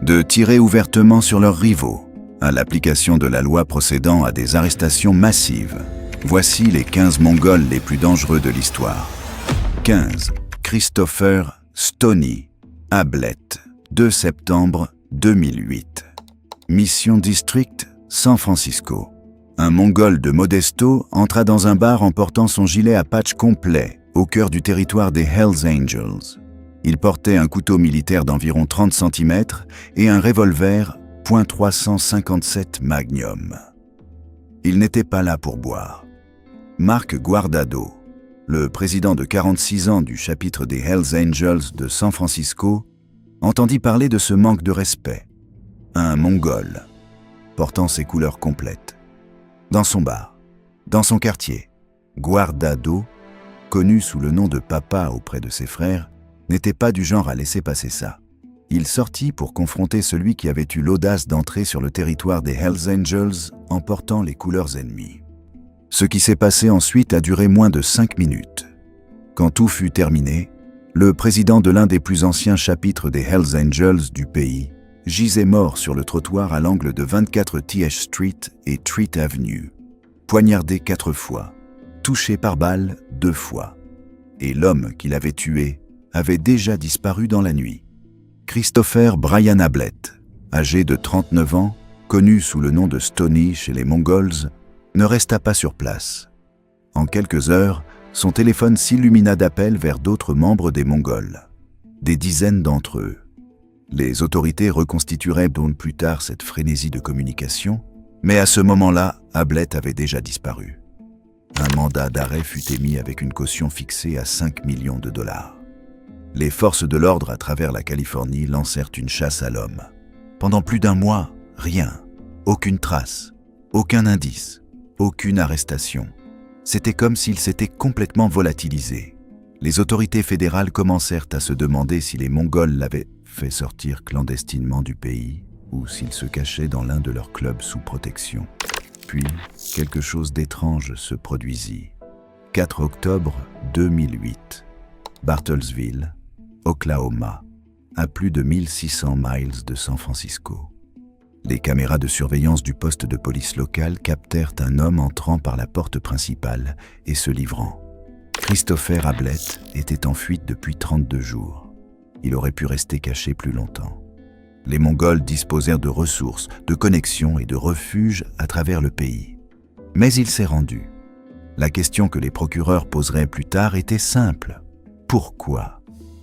de tirer ouvertement sur leurs rivaux, à l'application de la loi procédant à des arrestations massives. Voici les 15 Mongols les plus dangereux de l'histoire. 15. Christopher Stoney Ablett, 2 septembre 2008. Mission District, San Francisco. Un Mongol de Modesto entra dans un bar en portant son gilet à patch complet, au cœur du territoire des Hells Angels. Il portait un couteau militaire d'environ 30 cm et un revolver .357 Magnum. Il n'était pas là pour boire. Mark Guardado, le président de 46 ans du chapitre des Hells Angels de San Francisco, entendit parler de ce manque de respect. Un Mongol, portant ses couleurs complètes. Dans son bar, dans son quartier, Guardado, connu sous le nom de Papa auprès de ses frères, n'était pas du genre à laisser passer ça. Il sortit pour confronter celui qui avait eu l'audace d'entrer sur le territoire des Hells Angels en portant les couleurs ennemies. Ce qui s'est passé ensuite a duré moins de 5 minutes. Quand tout fut terminé, le président de l'un des plus anciens chapitres des Hells Angels du pays gisait mort sur le trottoir à l'angle de 24 TH Street et Treat Avenue, poignardé 4 fois, touché par balle 2 fois. Et l'homme qui l'avait tué avait déjà disparu dans la nuit. Christopher Brian Ablett, âgé de 39 ans, connu sous le nom de Stoney chez les Mongols, ne resta pas sur place. En quelques heures, son téléphone s'illumina d'appels vers d'autres membres des Mongols. Des dizaines d'entre eux. Les autorités reconstitueraient donc plus tard cette frénésie de communication, mais à ce moment-là, Ablett avait déjà disparu. Un mandat d'arrêt fut émis avec une caution fixée à 5 millions de dollars. Les forces de l'ordre à travers la Californie lancèrent une chasse à l'homme. Pendant plus d'un mois, rien, aucune trace, aucun indice, aucune arrestation. C'était comme s'il s'était complètement volatilisé. Les autorités fédérales commencèrent à se demander si les Mongols l'avaient fait sortir clandestinement du pays ou s'il se cachait dans l'un de leurs clubs sous protection. Puis, quelque chose d'étrange se produisit. 4 octobre 2008. Bartlesville, Oklahoma, à plus de 1600 miles de San Francisco. Les caméras de surveillance du poste de police local captèrent un homme entrant par la porte principale et se livrant. Christopher Ablett était en fuite depuis 32 jours. Il aurait pu rester caché plus longtemps. Les Mongols disposèrent de ressources, de connexions et de refuges à travers le pays. Mais il s'est rendu. La question que les procureurs poseraient plus tard était simple. Pourquoi ?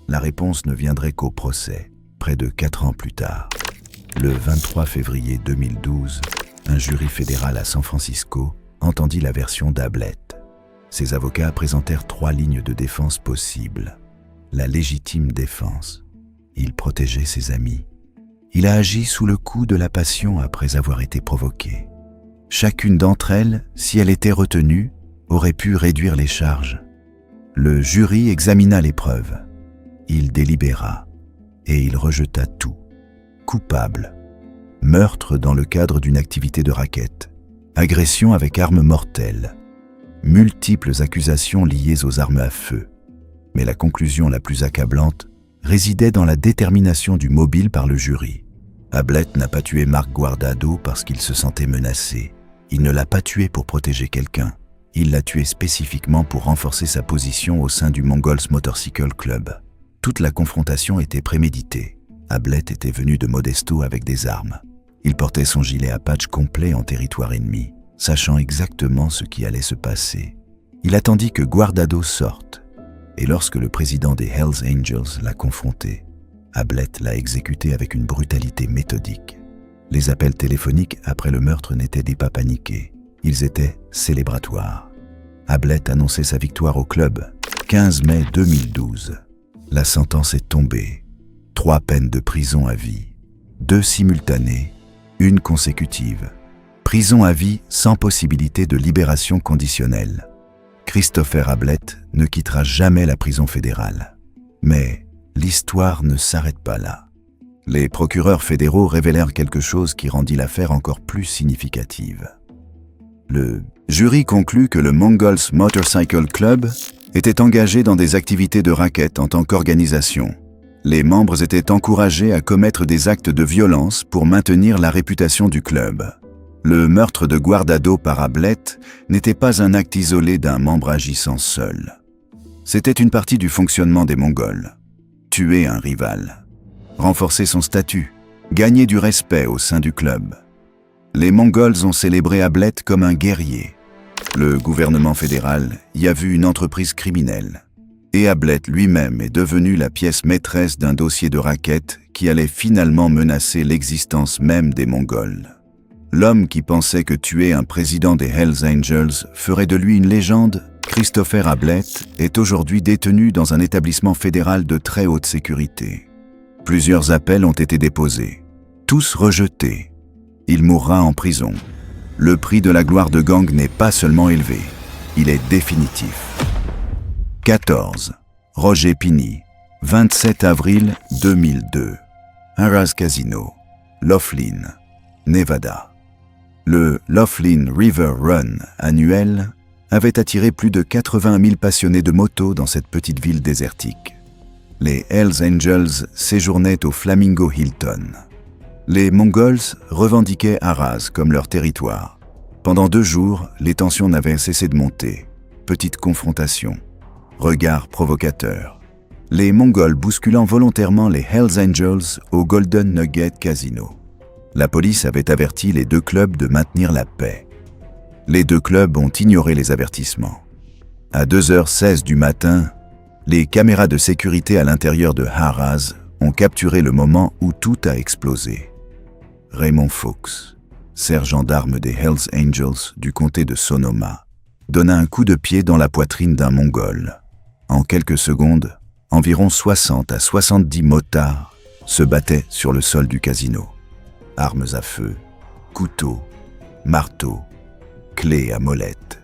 La réponse ne viendrait qu'au procès, près de 4 ans plus tard. Le 23 février 2012, un jury fédéral à San Francisco entendit la version d'Ablett. Ses avocats présentèrent 3 lignes de défense possibles. La légitime défense. Il protégeait ses amis. Il a agi sous le coup de la passion après avoir été provoqué. Chacune d'entre elles, si elle était retenue, aurait pu réduire les charges. Le jury examina les preuves. Il délibéra et il rejeta tout. Coupable. Meurtre dans le cadre d'une activité de racket. Agression avec arme mortelle. Multiples accusations liées aux armes à feu. Mais la conclusion la plus accablante résidait dans la détermination du mobile par le jury. Ablett n'a pas tué Mark Guardado parce qu'il se sentait menacé. Il ne l'a pas tué pour protéger quelqu'un. Il l'a tué spécifiquement pour renforcer sa position au sein du Mongols Motorcycle Club. Toute la confrontation était préméditée. Ablett était venu de Modesto avec des armes. Il portait son gilet à patch complet en territoire ennemi, sachant exactement ce qui allait se passer. Il attendit que Guardado sorte. Et lorsque le président des Hells Angels l'a confronté, Ablett l'a exécuté avec une brutalité méthodique. Les appels téléphoniques après le meurtre n'étaient pas paniqués. Ils étaient célébratoires. Ablett annonçait sa victoire au club. 15 mai 2012. La sentence est tombée. 3 peines de prison à vie. 2 simultanées, 1 consécutive. Prison à vie sans possibilité de libération conditionnelle. Christopher Ablett ne quittera jamais la prison fédérale. Mais l'histoire ne s'arrête pas là. Les procureurs fédéraux révélèrent quelque chose qui rendit l'affaire encore plus significative. Le jury conclut que le Mongols Motorcycle Club était engagé dans des activités de racket en tant qu'organisation. Les membres étaient encouragés à commettre des actes de violence pour maintenir la réputation du club. Le meurtre de Guardado par Ablett n'était pas un acte isolé d'un membre agissant seul. C'était une partie du fonctionnement des Mongols. Tuer un rival, renforcer son statut, gagner du respect au sein du club. Les Mongols ont célébré Ablett comme un guerrier. Le gouvernement fédéral y a vu une entreprise criminelle. Et Ablett lui-même est devenu la pièce maîtresse d'un dossier de racket qui allait finalement menacer l'existence même des Mongols. L'homme qui pensait que tuer un président des Hells Angels ferait de lui une légende, Christopher Ablett, est aujourd'hui détenu dans un établissement fédéral de très haute sécurité. Plusieurs appels ont été déposés, tous rejetés. Il mourra en prison. Le prix de la gloire de gang n'est pas seulement élevé, il est définitif. 14. Roger Pinney, 27 avril 2002. Harrah's Casino, Laughlin, Nevada. Le Laughlin River Run annuel avait attiré plus de 80 000 passionnés de moto dans cette petite ville désertique. Les Hells Angels séjournaient au Flamingo Hilton. Les Mongols revendiquaient Harrah's comme leur territoire. Pendant 2 jours, les tensions n'avaient cessé de monter. Petite confrontation. Regard provocateur. Les Mongols bousculant volontairement les Hells Angels au Golden Nugget Casino. La police avait averti les 2 clubs de maintenir la paix. Les 2 clubs ont ignoré les avertissements. À 2h16 du matin, les caméras de sécurité à l'intérieur de Harrah's ont capturé le moment où tout a explosé. Raymond Fox, sergent d'armes des Hells Angels du comté de Sonoma, donna un coup de pied dans la poitrine d'un Mongol. En quelques secondes, environ 60 à 70 motards se battaient sur le sol du casino. Armes à feu, couteaux, marteaux, clés à molette.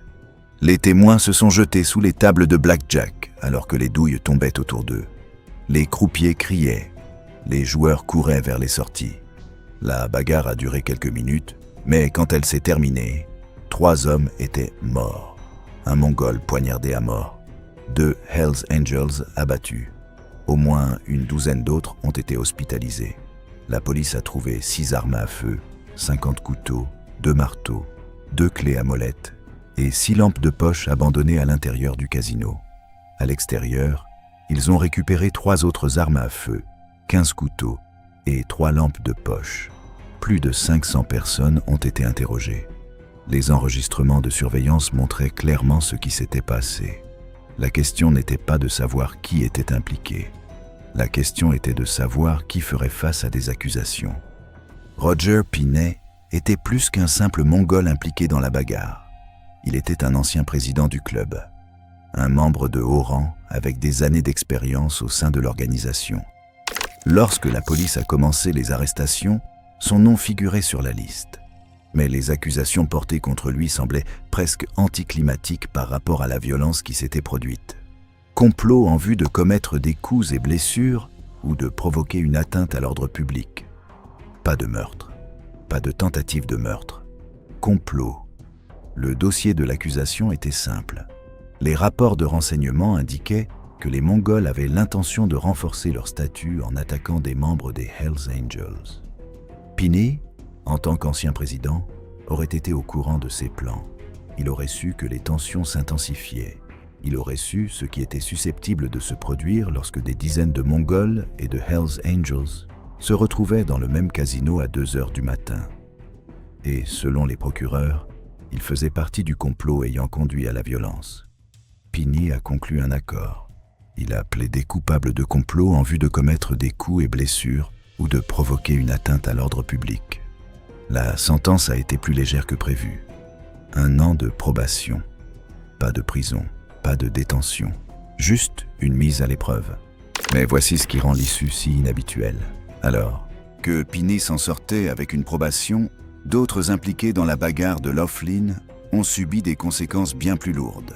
Les témoins se sont jetés sous les tables de blackjack alors que les douilles tombaient autour d'eux. Les croupiers criaient, les joueurs couraient vers les sorties. La bagarre a duré quelques minutes, mais quand elle s'est terminée, 3 hommes étaient morts. Un Mongol poignardé à mort. 2 Hells Angels abattus. Au moins une douzaine d'autres ont été hospitalisés. La police a trouvé 6 armes à feu, 50 couteaux, 2 marteaux, 2 clés à molette et 6 lampes de poche abandonnées à l'intérieur du casino. À l'extérieur, ils ont récupéré 3 autres armes à feu, 15 couteaux et 3 lampes de poche. Plus de 500 personnes ont été interrogées. Les enregistrements de surveillance montraient clairement ce qui s'était passé. La question n'était pas de savoir qui était impliqué. La question était de savoir qui ferait face à des accusations. Roger Pinney était plus qu'un simple Mongol impliqué dans la bagarre. Il était un ancien président du club, un membre de haut rang avec des années d'expérience au sein de l'organisation. Lorsque la police a commencé les arrestations, son nom figurait sur la liste. Mais les accusations portées contre lui semblaient presque anticlimatiques par rapport à la violence qui s'était produite. Complot en vue de commettre des coups et blessures ou de provoquer une atteinte à l'ordre public. Pas de meurtre, pas de tentative de meurtre. Complot. Le dossier de l'accusation était simple. Les rapports de renseignement indiquaient que les Mongols avaient l'intention de renforcer leur statut en attaquant des membres des Hells Angels. Pinney, en tant qu'ancien président, aurait été au courant de ces plans. Il aurait su que les tensions s'intensifiaient. Il aurait su ce qui était susceptible de se produire lorsque des dizaines de Mongols et de Hells Angels se retrouvaient dans le même casino à 2h du matin. Et selon les procureurs, il faisait partie du complot ayant conduit à la violence. Pinney a conclu un accord. Il a plaidé coupable de complot en vue de commettre des coups et blessures ou de provoquer une atteinte à l'ordre public. La sentence a été plus légère que prévu. 1 an de probation. Pas de prison, pas de détention. Juste une mise à l'épreuve. Mais voici ce qui rend l'issue si inhabituelle. Alors, que Pinney s'en sortait avec une probation, d'autres impliqués dans la bagarre de Laughlin ont subi des conséquences bien plus lourdes.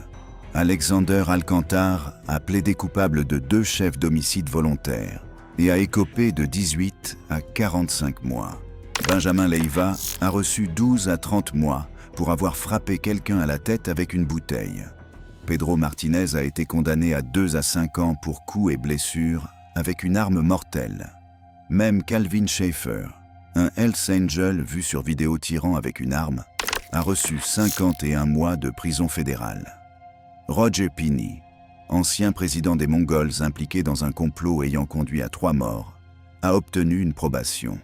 Alexander Alcantar a plaidé coupable de 2 chefs d'homicide volontaire et a écopé de 18 à 45 mois. Benjamin Leiva a reçu 12 à 30 mois pour avoir frappé quelqu'un à la tête avec une bouteille. Pedro Martinez a été condamné à 2 à 5 ans pour coups et blessures avec une arme mortelle. Même Calvin Schaeffer, un Hells Angel vu sur vidéo tirant avec une arme, a reçu 51 mois de prison fédérale. Roger Pinney, ancien président des Mongols impliqué dans un complot ayant conduit à 3 morts, a obtenu une probation.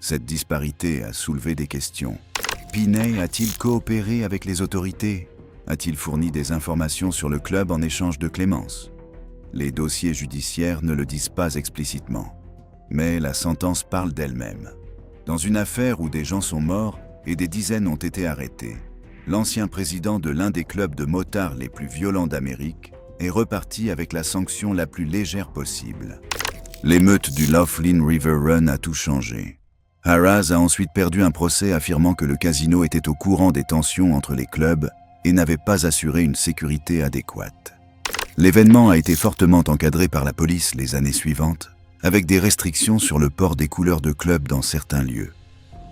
Cette disparité a soulevé des questions. Pinney a-t-il coopéré avec les autorités? A-t-il fourni des informations sur le club en échange de clémence? Les dossiers judiciaires ne le disent pas explicitement, mais la sentence parle d'elle-même. Dans une affaire où des gens sont morts et des dizaines ont été arrêtés, l'ancien président de l'un des clubs de motards les plus violents d'Amérique est reparti avec la sanction la plus légère possible. L'émeute du Laughlin River Run a tout changé. Harrah's a ensuite perdu un procès affirmant que le casino était au courant des tensions entre les clubs et n'avait pas assuré une sécurité adéquate. L'événement a été fortement encadré par la police les années suivantes, avec des restrictions sur le port des couleurs de club dans certains lieux.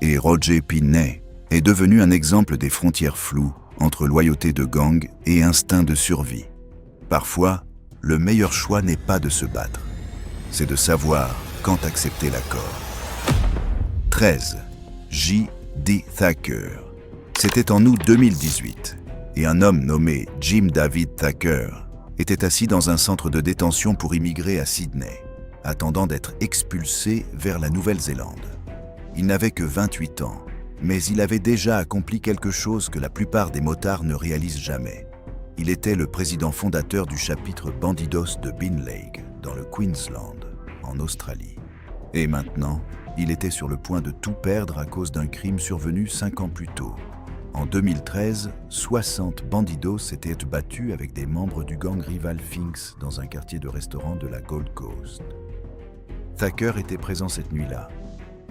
Et Roger Pinney est devenu un exemple des frontières floues entre loyauté de gang et instinct de survie. Parfois, le meilleur choix n'est pas de se battre, c'est de savoir quand accepter l'accord. 13. J.D. Thacker. C'était en août 2018, et un homme nommé Jim David Thacker était assis dans un centre de détention pour immigrés à Sydney, attendant d'être expulsé vers la Nouvelle-Zélande. Il n'avait que 28 ans, mais il avait déjà accompli quelque chose que la plupart des motards ne réalisent jamais. Il était le président fondateur du chapitre Bandidos de Beenleigh, dans le Queensland, en Australie. Et maintenant, il était sur le point de tout perdre à cause d'un crime survenu 5 ans plus tôt. En 2013, 60 bandidos s'étaient battus avec des membres du gang rival Finks dans un quartier de restaurant de la Gold Coast. Thacker était présent cette nuit-là,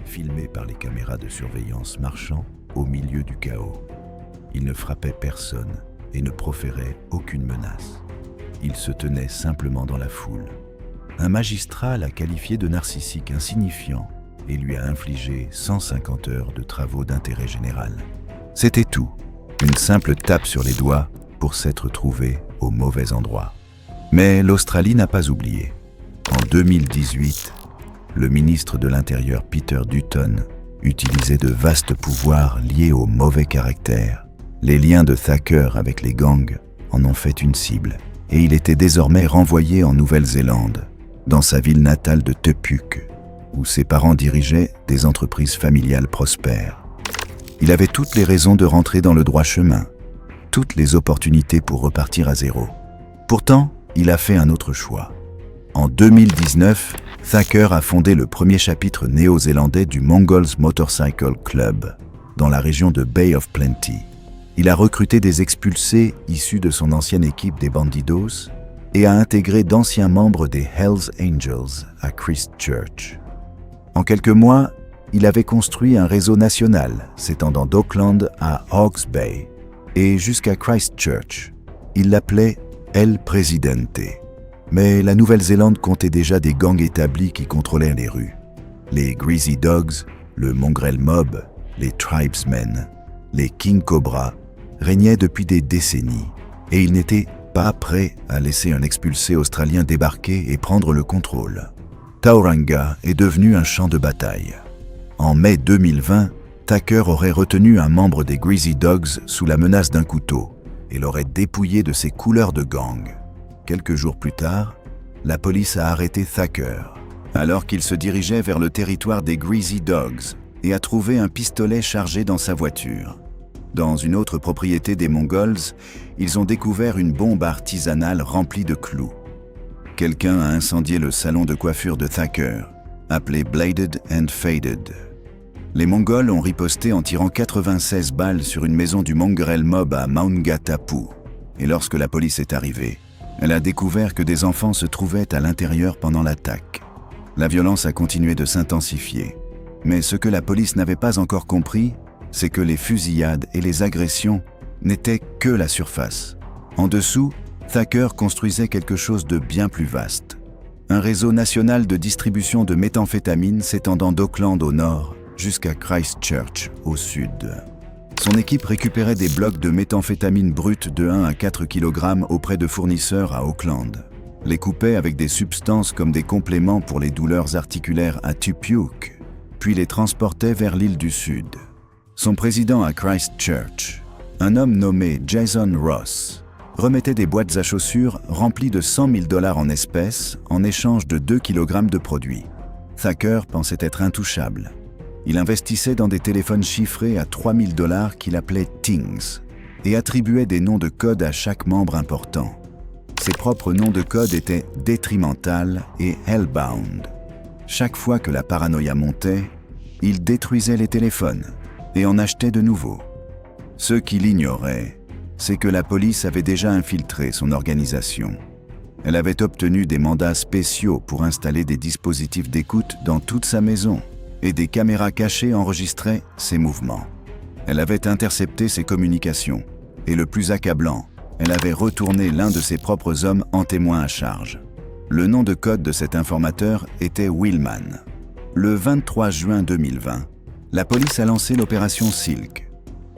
filmé par les caméras de surveillance marchant au milieu du chaos. Il ne frappait personne et ne proférait aucune menace. Il se tenait simplement dans la foule. Un magistrat l'a qualifié de narcissique insignifiant et lui a infligé 150 heures de travaux d'intérêt général. C'était tout, une simple tape sur les doigts pour s'être trouvé au mauvais endroit. Mais l'Australie n'a pas oublié. En 2018, le ministre de l'Intérieur Peter Dutton utilisait de vastes pouvoirs liés au mauvais caractère. Les liens de Thacker avec les gangs en ont fait une cible et il était désormais renvoyé en Nouvelle-Zélande, dans sa ville natale de Tepuk, où ses parents dirigeaient des entreprises familiales prospères. Il avait toutes les raisons de rentrer dans le droit chemin, toutes les opportunités pour repartir à zéro. Pourtant, il a fait un autre choix. En 2019, Thacker a fondé le premier chapitre néo-zélandais du Mongols Motorcycle Club, dans la région de Bay of Plenty. Il a recruté des expulsés issus de son ancienne équipe des Bandidos et a intégré d'anciens membres des Hells Angels à Christchurch. En quelques mois, il avait construit un réseau national s'étendant d'Auckland à Hawke's Bay et jusqu'à Christchurch. Il l'appelait El Presidente. Mais la Nouvelle-Zélande comptait déjà des gangs établis qui contrôlaient les rues. Les Greasy Dogs, le Mongrel Mob, les Tribesmen, les King Cobra régnaient depuis des décennies et il n'était pas prêt à laisser un expulsé australien débarquer et prendre le contrôle. Tauranga est devenu un champ de bataille. En mai 2020, Thacker aurait retenu un membre des Greasy Dogs sous la menace d'un couteau et l'aurait dépouillé de ses couleurs de gang. Quelques jours plus tard, la police a arrêté Thacker, alors qu'il se dirigeait vers le territoire des Greasy Dogs et a trouvé un pistolet chargé dans sa voiture. Dans une autre propriété des Mongols, ils ont découvert une bombe artisanale remplie de clous. Quelqu'un a incendié le salon de coiffure de Thacker, appelé Bladed and Faded. Les Mongols ont riposté en tirant 96 balles sur une maison du Mongrel Mob à Maungatapu. Et lorsque la police est arrivée, elle a découvert que des enfants se trouvaient à l'intérieur pendant l'attaque. La violence a continué de s'intensifier. Mais ce que la police n'avait pas encore compris, c'est que les fusillades et les agressions n'étaient que la surface. En dessous, Thacker construisait quelque chose de bien plus vaste. Un réseau national de distribution de méthamphétamine s'étendant d'Auckland au nord jusqu'à Christchurch au sud. Son équipe récupérait des blocs de méthamphétamine brute de 1 à 4 kg auprès de fournisseurs à Auckland. les coupait avec des substances comme des compléments pour les douleurs articulaires à Tupiuk, puis les transportait vers l'île du Sud. Son président à Christchurch, un homme nommé Jason Ross, remettait des boîtes à chaussures remplies de 100 000 $ en espèces en échange de 2 kg de produits. Thacker pensait être intouchable. Il investissait dans des téléphones chiffrés à 3 000 $ qu'il appelait Things et attribuait des noms de code à chaque membre important. Ses propres noms de code étaient Détrimental et Hellbound. Chaque fois que la paranoïa montait, il détruisait les téléphones et en achetait de nouveaux. Ce qu'il ignorait, c'est que la police avait déjà infiltré son organisation. Elle avait obtenu des mandats spéciaux pour installer des dispositifs d'écoute dans toute sa maison et des caméras cachées enregistraient ses mouvements. Elle avait intercepté ses communications et le plus accablant, elle avait retourné l'un de ses propres hommes en témoin à charge. Le nom de code de cet informateur était Willman. Le 23 juin 2020, la police a lancé l'opération Silk.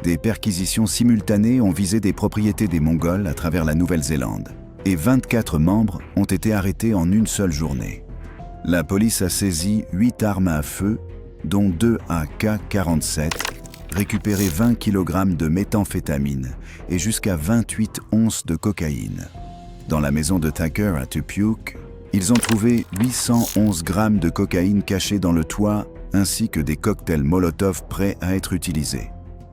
Des perquisitions simultanées ont visé des propriétés des Mongols à travers la Nouvelle-Zélande et 24 membres ont été arrêtés en une seule journée. La police a saisi 8 armes à feu, dont 2 AK-47, récupéré 20 kg de méthamphétamine et jusqu'à 28 onces de cocaïne. Dans la maison de Thacker à Tupiuk, ils ont trouvé 811 grammes de cocaïne cachée dans le toit ainsi que des cocktails Molotov prêts à être utilisés.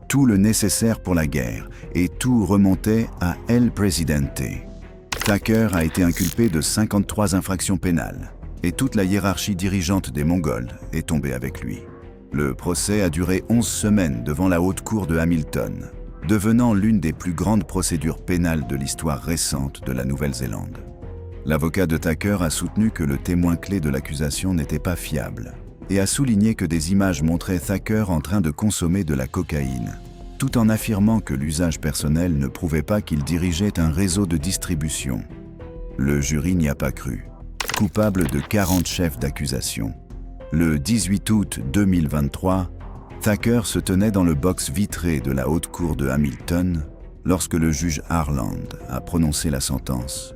Tout le nécessaire pour la guerre, et tout remontait à El Presidente. Thacker a été inculpé de 53 infractions pénales, et toute la hiérarchie dirigeante des Mongols est tombée avec lui. Le procès a duré 11 semaines devant la haute cour de Hamilton, devenant l'une des plus grandes procédures pénales de l'histoire récente de la Nouvelle-Zélande. L'avocat de Thacker a soutenu que le témoin clé de l'accusation n'était pas fiable, et a souligné que des images montraient Thacker en train de consommer de la cocaïne, tout en affirmant que l'usage personnel ne prouvait pas qu'il dirigeait un réseau de distribution. Le jury n'y a pas cru. Coupable de 40 chefs d'accusation. Le 18 août 2023, Thacker se tenait dans le box vitré de la haute cour de Hamilton lorsque le juge Harland a prononcé la sentence.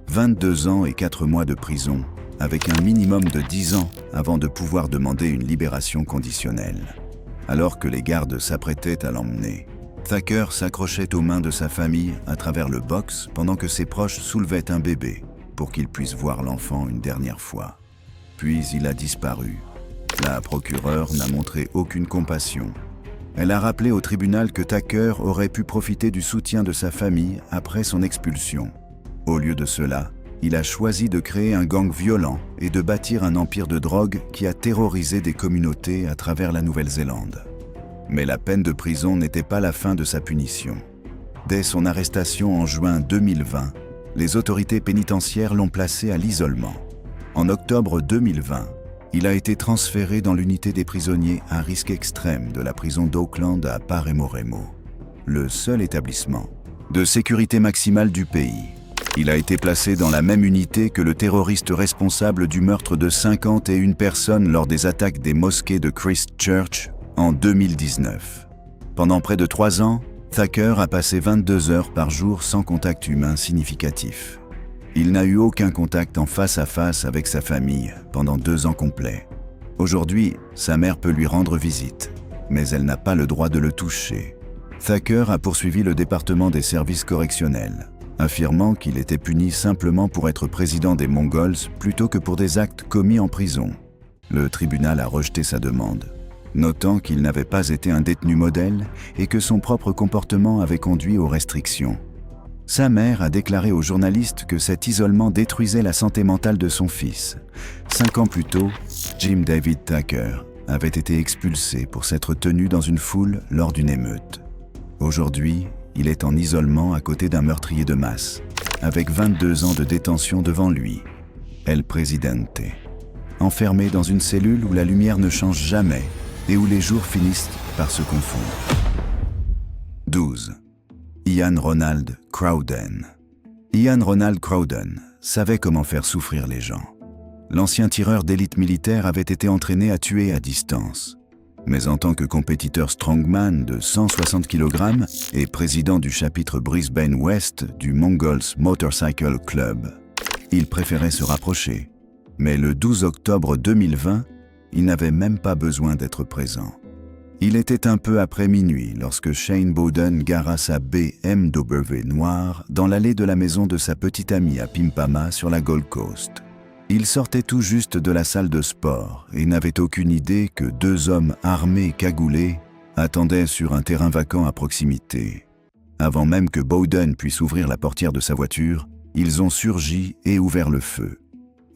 22 ans et 4 mois de prison, avec un minimum de 10 ans avant de pouvoir demander une libération conditionnelle. Alors que les gardes s'apprêtaient à l'emmener, Thacker s'accrochait aux mains de sa famille à travers le box pendant que ses proches soulevaient un bébé pour qu'il puisse voir l'enfant une dernière fois. Puis il a disparu. La procureure n'a montré aucune compassion. Elle a rappelé au tribunal que Thacker aurait pu profiter du soutien de sa famille après son expulsion. Au lieu de cela, il a choisi de créer un gang violent et de bâtir un empire de drogue qui a terrorisé des communautés à travers la Nouvelle-Zélande. Mais la peine de prison n'était pas la fin de sa punition. Dès son arrestation en juin 2020, les autorités pénitentiaires l'ont placé à l'isolement. En octobre 2020, il a été transféré dans l'unité des prisonniers à risque extrême de la prison d'Auckland à Paramoremo, le seul établissement de sécurité maximale du pays. Il a été placé dans la même unité que le terroriste responsable du meurtre de 51 personnes lors des attaques des mosquées de Christchurch en 2019. Pendant près de 3 ans, Thacker a passé 22 heures par jour sans contact humain significatif. Il n'a eu aucun contact en face à face avec sa famille pendant 2 ans complets. Aujourd'hui, sa mère peut lui rendre visite, mais elle n'a pas le droit de le toucher. Thacker a poursuivi le département des services correctionnels, affirmant qu'il était puni simplement pour être président des Mongols plutôt que pour des actes commis en prison. Le tribunal a rejeté sa demande, notant qu'il n'avait pas été un détenu modèle et que son propre comportement avait conduit aux restrictions. Sa mère a déclaré aux journalistes que cet isolement détruisait la santé mentale de son fils. 5 ans plus tôt, Jim David Thacker avait été expulsé pour s'être tenu dans une foule lors d'une émeute. Aujourd'hui, il est en isolement à côté d'un meurtrier de masse, avec 22 ans de détention devant lui, El Presidente. Enfermé dans une cellule où la lumière ne change jamais et où les jours finissent par se confondre. 12. Ian Ronald Crowden. Ian Ronald Crowden savait comment faire souffrir les gens. L'ancien tireur d'élite militaire avait été entraîné à tuer à distance. Mais en tant que compétiteur strongman de 160 kg et président du chapitre Brisbane West du Mongols Motorcycle Club, Il préférait se rapprocher. Mais le 12 octobre 2020, il n'avait même pas besoin d'être présent. Il était un peu après minuit lorsque Shane Bowden gara sa BMW noire dans l'allée de la maison de sa petite amie à Pimpama sur la Gold Coast. Il sortait tout juste de la salle de sport et n'avait aucune idée que deux hommes armés et cagoulés attendaient sur un terrain vacant à proximité. Avant même que Bowden puisse ouvrir la portière de sa voiture, ils ont surgi et ouvert le feu.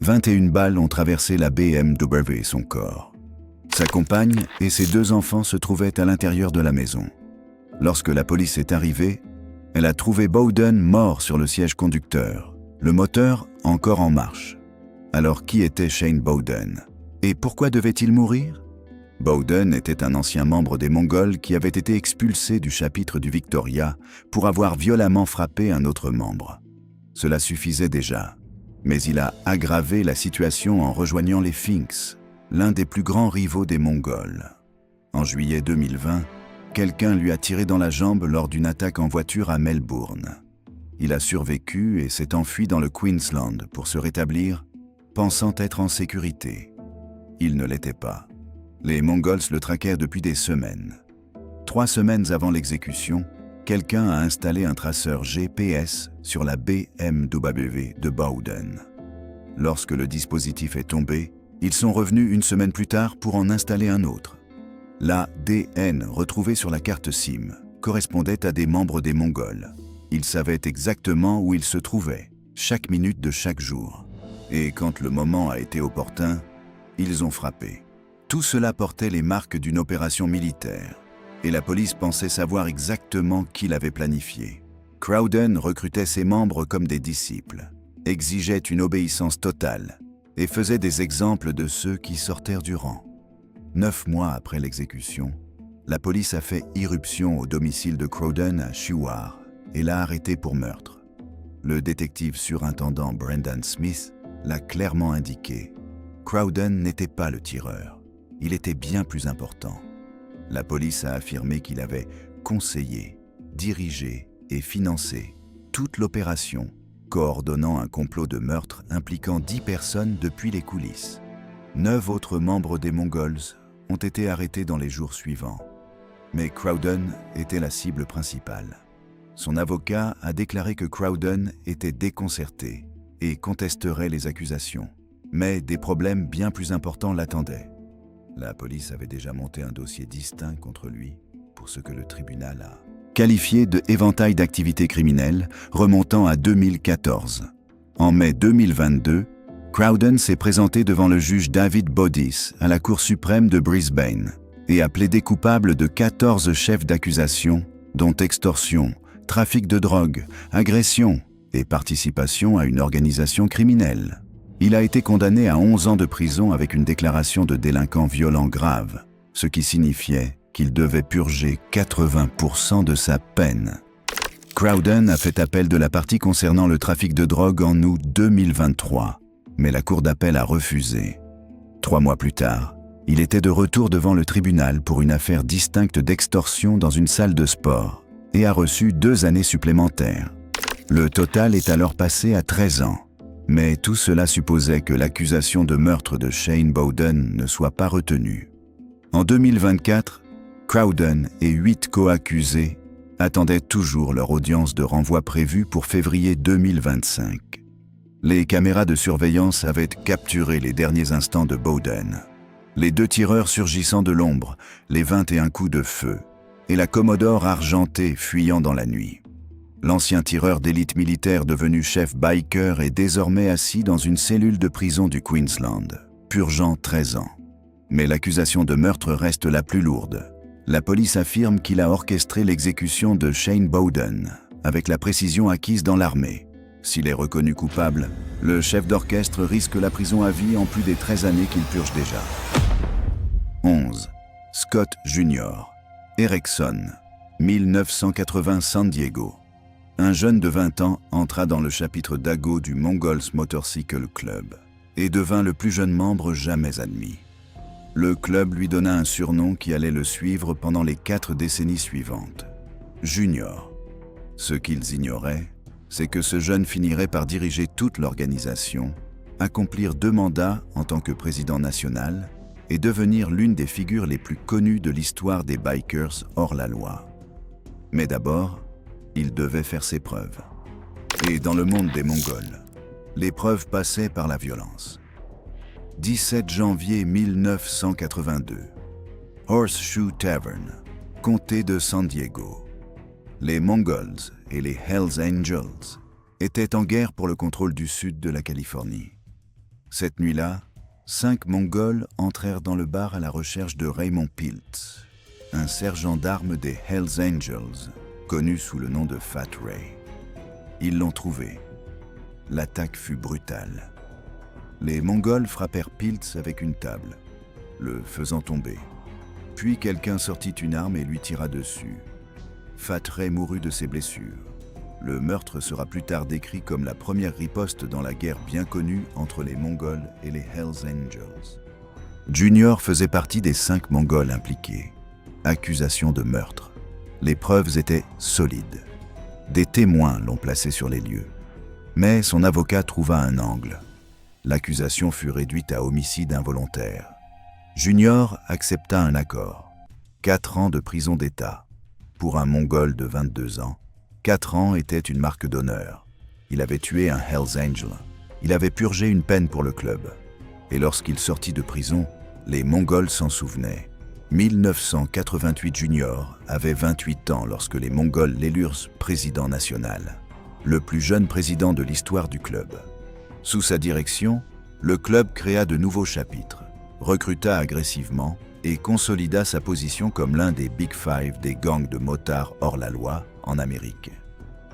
21 balles ont traversé la BMW et son corps. Sa compagne et ses deux enfants se trouvaient à l'intérieur de la maison. Lorsque la police est arrivée, elle a trouvé Bowden mort sur le siège conducteur, le moteur encore en marche. Alors qui était Shane Bowden? Et pourquoi devait-il mourir? Bowden était un ancien membre des Mongols qui avait été expulsé du chapitre du Victoria pour avoir violemment frappé un autre membre. Cela suffisait déjà, mais il a aggravé la situation en rejoignant les Finks, l'un des plus grands rivaux des Mongols. En juillet 2020, quelqu'un lui a tiré dans la jambe lors d'une attaque en voiture à Melbourne. Il a survécu et s'est enfui dans le Queensland pour se rétablir, pensant être en sécurité. Il ne l'était pas. Les Mongols le traquèrent depuis des semaines. 3 semaines avant l'exécution, quelqu'un a installé un traceur GPS sur la BMW de Bowden. Lorsque le dispositif est tombé, ils sont revenus 1 semaine plus tard pour en installer un autre. L'ADN retrouvé sur la carte SIM correspondait à des membres des Mongols. Ils savaient exactement où ils se trouvaient, chaque minute de chaque jour. Et quand le moment a été opportun, ils ont frappé. Tout cela portait les marques d'une opération militaire, et la police pensait savoir exactement qui l'avait planifié. Crowden recrutait ses membres comme des disciples, exigeait une obéissance totale, et faisait des exemples de ceux qui sortèrent du rang. 9 mois après l'exécution, la police a fait irruption au domicile de Crowden à Shuar et l'a arrêté pour meurtre. Le détective surintendant Brendan Smith l'a clairement indiqué. Crowden n'était pas le tireur, il était bien plus important. La police a affirmé qu'il avait conseillé, dirigé et financé toute l'opération, coordonnant un complot de meurtre impliquant 10 personnes depuis les coulisses. 9 autres membres des Mongols ont été arrêtés dans les jours suivants. Mais Crowden était la cible principale. Son avocat a déclaré que Crowden était déconcerté et contesterait les accusations. Mais des problèmes bien plus importants l'attendaient. La police avait déjà monté un dossier distinct contre lui pour ce que le tribunal a qualifié de éventail d'activités criminelles remontant à 2014. En mai 2022, Crowden s'est présenté devant le juge David Bodis à la Cour suprême de Brisbane et a plaidé coupable de 14 chefs d'accusation, dont extorsion, trafic de drogue, agression et participation à une organisation criminelle. Il a été condamné à 11 ans de prison avec une déclaration de délinquant violent grave, ce qui signifiait qu'il devait purger 80% de sa peine. Crowden a fait appel de la partie concernant le trafic de drogue en août 2023, mais la cour d'appel a refusé. 3 mois plus tard, il était de retour devant le tribunal pour une affaire distincte d'extorsion dans une salle de sport et a reçu 2 années supplémentaires. Le total est alors passé à 13 ans. Mais tout cela supposait que l'accusation de meurtre de Shane Bowden ne soit pas retenue. En 2024, Crowden et 8 co-accusés attendaient toujours leur audience de renvoi prévue pour février 2025. Les caméras de surveillance avaient capturé les derniers instants de Bowden. Les 2 tireurs surgissant de l'ombre, les 21 coups de feu, et la Commodore argentée fuyant dans la nuit. L'ancien tireur d'élite militaire devenu chef biker est désormais assis dans une cellule de prison du Queensland, purgeant 13 ans. Mais l'accusation de meurtre reste la plus lourde. La police affirme qu'il a orchestré l'exécution de Shane Bowden, avec la précision acquise dans l'armée. S'il est reconnu coupable, le chef d'orchestre risque la prison à vie en plus des 13 années qu'il purge déjà. 11. Scott Jr. Erickson, 1980 San Diego. Un jeune de 20 ans entra dans le chapitre Dago du Mongols Motorcycle Club et devint le plus jeune membre jamais admis. Le club lui donna un surnom qui allait le suivre pendant les 4 décennies suivantes, Junior. Ce qu'ils ignoraient, c'est que ce jeune finirait par diriger toute l'organisation, accomplir 2 mandats en tant que président national et devenir l'une des figures les plus connues de l'histoire des bikers hors la loi. Mais d'abord, il devait faire ses preuves. Et dans le monde des Mongols, les preuves passaient par la violence. 17 janvier 1982, Horseshoe Tavern, comté de San Diego. Les Mongols et les Hells Angels étaient en guerre pour le contrôle du sud de la Californie. Cette nuit-là, 5 Mongols entrèrent dans le bar à la recherche de Raymond Piltz, un sergent d'armes des Hells Angels, connu sous le nom de Fat Ray. Ils l'ont trouvé. L'attaque fut brutale. Les Mongols frappèrent Piltz avec une table, le faisant tomber. Puis quelqu'un sortit une arme et lui tira dessus. Fat Ray mourut de ses blessures. Le meurtre sera plus tard décrit comme la première riposte dans la guerre bien connue entre les Mongols et les Hells Angels. Junior faisait partie des 5 Mongols impliqués. Accusation de meurtre. Les preuves étaient solides. Des témoins l'ont placé sur les lieux. Mais son avocat trouva un angle. L'accusation fut réduite à homicide involontaire. Junior accepta un accord. 4 ans de prison d'État. Pour un Mongol de 22 ans, 4 ans était une marque d'honneur. Il avait tué un Hells Angel. Il avait purgé une peine pour le club. Et lorsqu'il sortit de prison, les Mongols s'en souvenaient. 1988 Junior avait 28 ans lorsque les Mongols l'élurent président national, le plus jeune président de l'histoire du club. Sous sa direction, le club créa de nouveaux chapitres, recruta agressivement et consolida sa position comme l'un des Big Five des gangs de motards hors la loi en Amérique.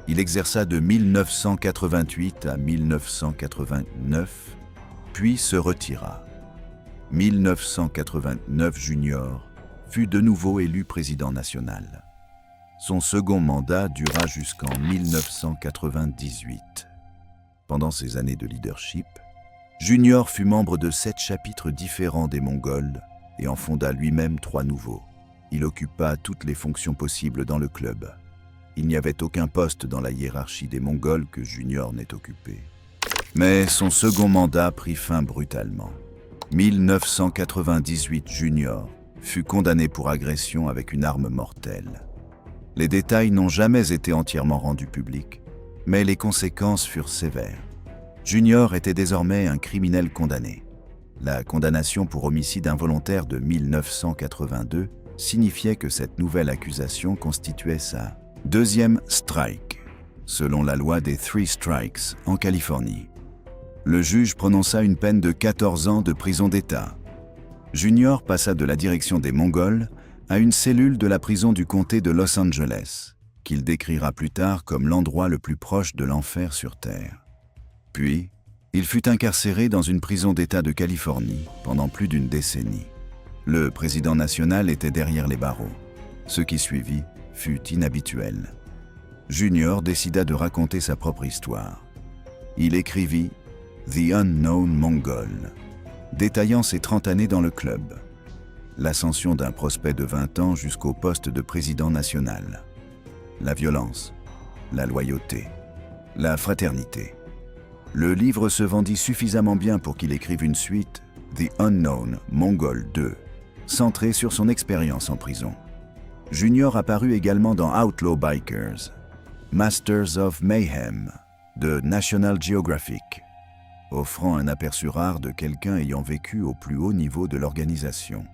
Il exerça de 1988 à 1989, puis se retira. 1989 Junior fut de nouveau élu président national. Son second mandat dura jusqu'en 1998. Pendant ces années de leadership, Junior fut membre de 7 chapitres différents des Mongols et en fonda lui-même 3 nouveaux. Il occupa toutes les fonctions possibles dans le club. Il n'y avait aucun poste dans la hiérarchie des Mongols que Junior n'ait occupé. Mais son second mandat prit fin brutalement. 1998 Junior fut condamné pour agression avec une arme mortelle. Les détails n'ont jamais été entièrement rendus publics, mais les conséquences furent sévères. Junior était désormais un criminel condamné. La condamnation pour homicide involontaire de 1982 signifiait que cette nouvelle accusation constituait sa 2e strike, selon la loi des 3 strikes en Californie. Le juge prononça une peine de 14 ans de prison d'État. Junior passa de la direction des Mongols à une cellule de la prison du comté de Los Angeles, qu'il décrira plus tard comme l'endroit le plus proche de l'enfer sur Terre. Puis, il fut incarcéré dans une prison d'État de Californie pendant plus d'1 décennie. Le président national était derrière les barreaux. Ce qui suivit fut inhabituel. Junior décida de raconter sa propre histoire. Il écrivit « The Unknown Mongol », détaillant ses 30 années dans le club. L'ascension d'un prospect de 20 ans jusqu'au poste de président national. La violence, la loyauté, la fraternité. Le livre se vendit suffisamment bien pour qu'il écrive une suite, The Unknown Mongol 2, centrée sur son expérience en prison. Junior apparut également dans Outlaw Bikers, Masters of Mayhem, de National Geographic, offrant un aperçu rare de quelqu'un ayant vécu au plus haut niveau de l'organisation.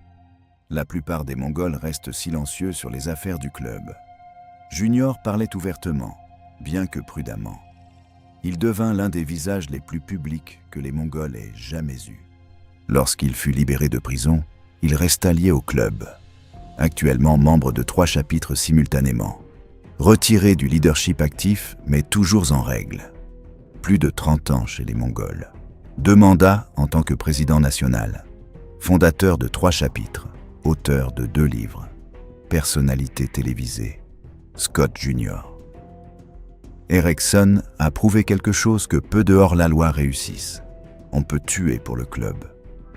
La plupart des Mongols restent silencieux sur les affaires du club. Junior parlait ouvertement, bien que prudemment. Il devint l'un des visages les plus publics que les Mongols aient jamais eus. Lorsqu'il fut libéré de prison, il resta lié au club, actuellement membre de 3 chapitres simultanément. Retiré du leadership actif, mais toujours en règle. Plus de 30 ans chez les Mongols. 2 mandats en tant que président national. Fondateur de 3 chapitres. Auteur de 2 livres. Personnalité télévisée. Scott Jr. Erickson a prouvé quelque chose que peu de hors-la-loi réussissent. On peut tuer pour le club,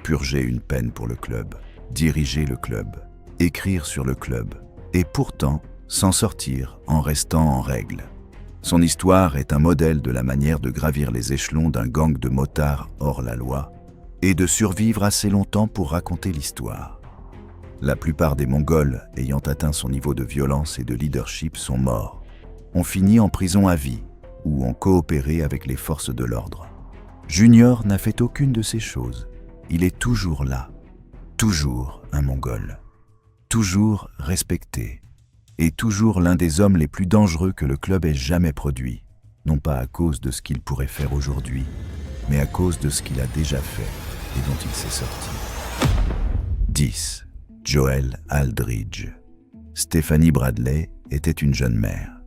purger une peine pour le club, diriger le club, écrire sur le club, et pourtant s'en sortir en restant en règle. Son histoire est un modèle de la manière de gravir les échelons d'un gang de motards hors la loi et de survivre assez longtemps pour raconter l'histoire. La plupart des Mongols ayant atteint son niveau de violence et de leadership sont morts, ont fini en prison à vie ou ont coopéré avec les forces de l'ordre. Junior n'a fait aucune de ces choses. Il est toujours là, toujours un Mongol, toujours respecté, et toujours l'un des hommes les plus dangereux que le club ait jamais produit, non pas à cause de ce qu'il pourrait faire aujourd'hui, mais à cause de ce qu'il a déjà fait et dont il s'est sorti. 10. Joel Aldridge. Stephanie Bradley était une jeune mère.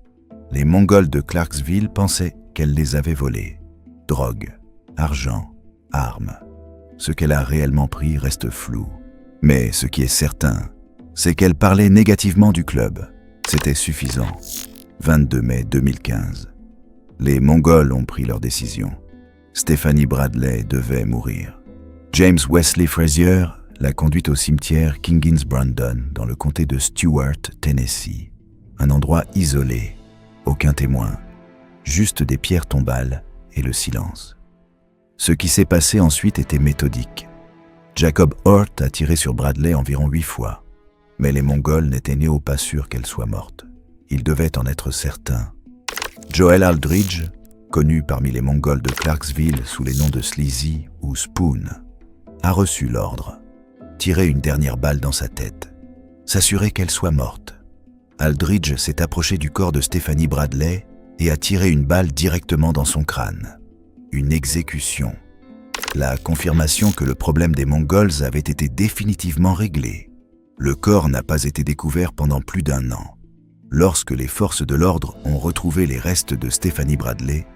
Les Mongols de Clarksville pensaient qu'elle les avait volés. Drogue, argent, armes. Ce qu'elle a réellement pris reste flou. Mais ce qui est certain, c'est qu'elle parlait négativement du club. C'était suffisant. 22 mai 2015. Les Mongols ont pris leur décision. Stephanie Bradley devait mourir. James Wesley Frazier l'a conduite au cimetière King's Brandon, dans le comté de Stewart, Tennessee. Un endroit isolé, aucun témoin, juste des pierres tombales et le silence. Ce qui s'est passé ensuite était méthodique. Jacob Hort a tiré sur Bradley environ 8 fois, mais les Mongols n'étaient néo pas sûrs qu'elle soit morte. Ils devaient en être certains. Joel Aldridge, connu parmi les Mongols de Clarksville sous les noms de Sleazy ou Spoon, a reçu l'ordre. Tirer une dernière balle dans sa tête, s'assurer qu'elle soit morte. Aldridge s'est approché du corps de Stephanie Bradley et a tiré une balle directement dans son crâne. Une exécution. La confirmation que le problème des Mongols avait été définitivement réglé. Le corps n'a pas été découvert pendant plus d'1 an. Lorsque les forces de l'ordre ont retrouvé les restes de Stephanie Bradley,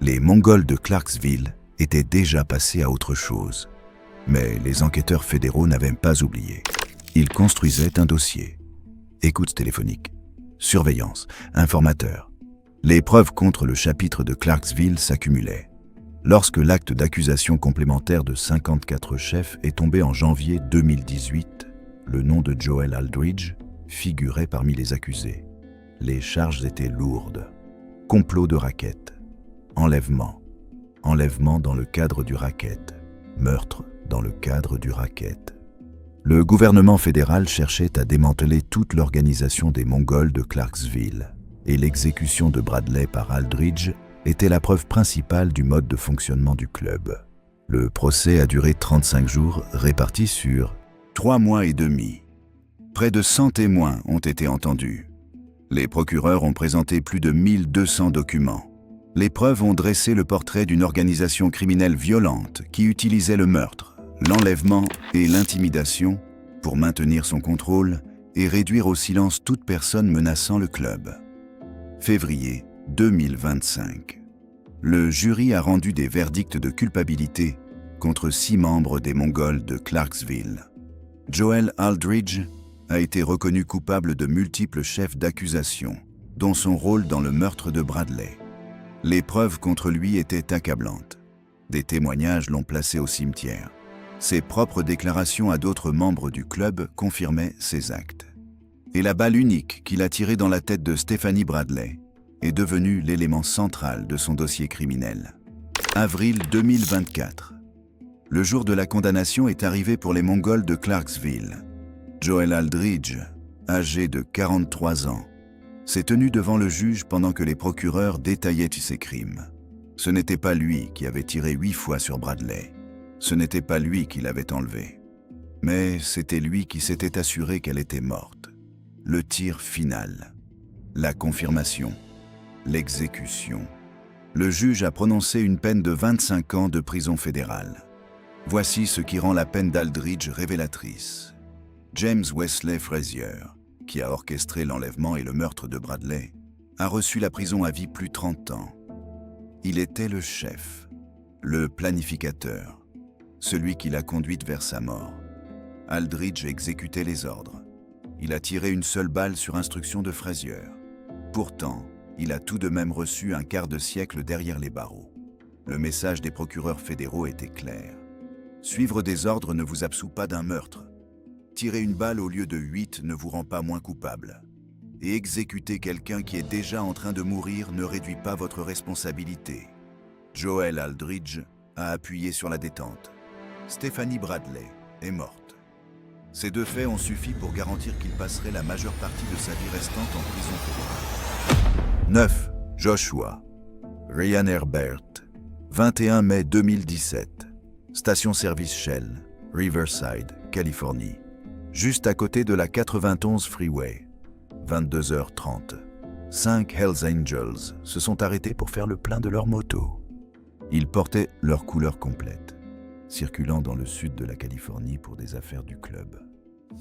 les Mongols de Clarksville étaient déjà passés à autre chose. Mais les enquêteurs fédéraux n'avaient pas oublié. Ils construisaient un dossier. Écoute téléphonique, surveillance, informateur. Les preuves contre le chapitre de Clarksville s'accumulaient. Lorsque l'acte d'accusation complémentaire de 54 chefs est tombé en janvier 2018, le nom de Joel Aldridge figurait parmi les accusés. Les charges étaient lourdes. Complot de racket, enlèvement dans le cadre du racket, meurtre dans le cadre du racket. Le gouvernement fédéral cherchait à démanteler toute l'organisation des Mongols de Clarksville, et l'exécution de Bradley par Aldridge était la preuve principale du mode de fonctionnement du club. Le procès a duré 35 jours, répartis sur 3 mois et demi. Près de 100 témoins ont été entendus. Les procureurs ont présenté plus de 1200 documents. Les preuves ont dressé le portrait d'une organisation criminelle violente qui utilisait le meurtre, l'enlèvement et l'intimidation pour maintenir son contrôle et réduire au silence toute personne menaçant le club. Février 2025. Le jury a rendu des verdicts de culpabilité contre 6 membres des Mongols de Clarksville. Joel Aldridge a été reconnu coupable de multiples chefs d'accusation, dont son rôle dans le meurtre de Bradley. Les preuves contre lui étaient accablantes. Des témoignages l'ont placé au cimetière. Ses propres déclarations à d'autres membres du club confirmaient ses actes. Et la balle unique qu'il a tirée dans la tête de Stephanie Bradley est devenue l'élément central de son dossier criminel. Avril 2024. Le jour de la condamnation est arrivé pour les Mongols de Clarksville. Joel Aldridge, âgé de 43 ans, s'est tenu devant le juge pendant que les procureurs détaillaient ses crimes. Ce n'était pas lui qui avait tiré 8 fois sur Bradley. Ce n'était pas lui qui l'avait enlevée. Mais c'était lui qui s'était assuré qu'elle était morte. Le tir final. La confirmation. L'exécution. Le juge a prononcé une peine de 25 ans de prison fédérale. Voici ce qui rend la peine d'Aldridge révélatrice. James Wesley Frazier, qui a orchestré l'enlèvement et le meurtre de Bradley, a reçu la prison à vie plus 30 ans. Il était le chef, le planificateur, celui qui l'a conduite vers sa mort. Aldridge exécutait les ordres. Il a tiré une seule balle sur instruction de Frazier. Pourtant, il a tout de même reçu un quart de siècle derrière les barreaux. Le message des procureurs fédéraux était clair. Suivre des ordres ne vous absout pas d'un meurtre. Tirer une balle au lieu de 8 ne vous rend pas moins coupable. et exécuter quelqu'un qui est déjà en train de mourir ne réduit pas votre responsabilité. Joel Aldridge a appuyé sur la détente. Stephanie Bradley est morte. Ces deux faits ont suffi pour garantir qu'il passerait la majeure partie de sa vie restante en prison fédérale. 9. Joshua Ryan Herbert, 21 mai 2017. Station-service Shell, Riverside, Californie. Juste à côté de la 91 Freeway. 22h30. 5 Hells Angels se sont arrêtés pour faire le plein de leur moto. Ils portaient leur couleur complète, circulant dans le sud de la Californie pour des affaires du club.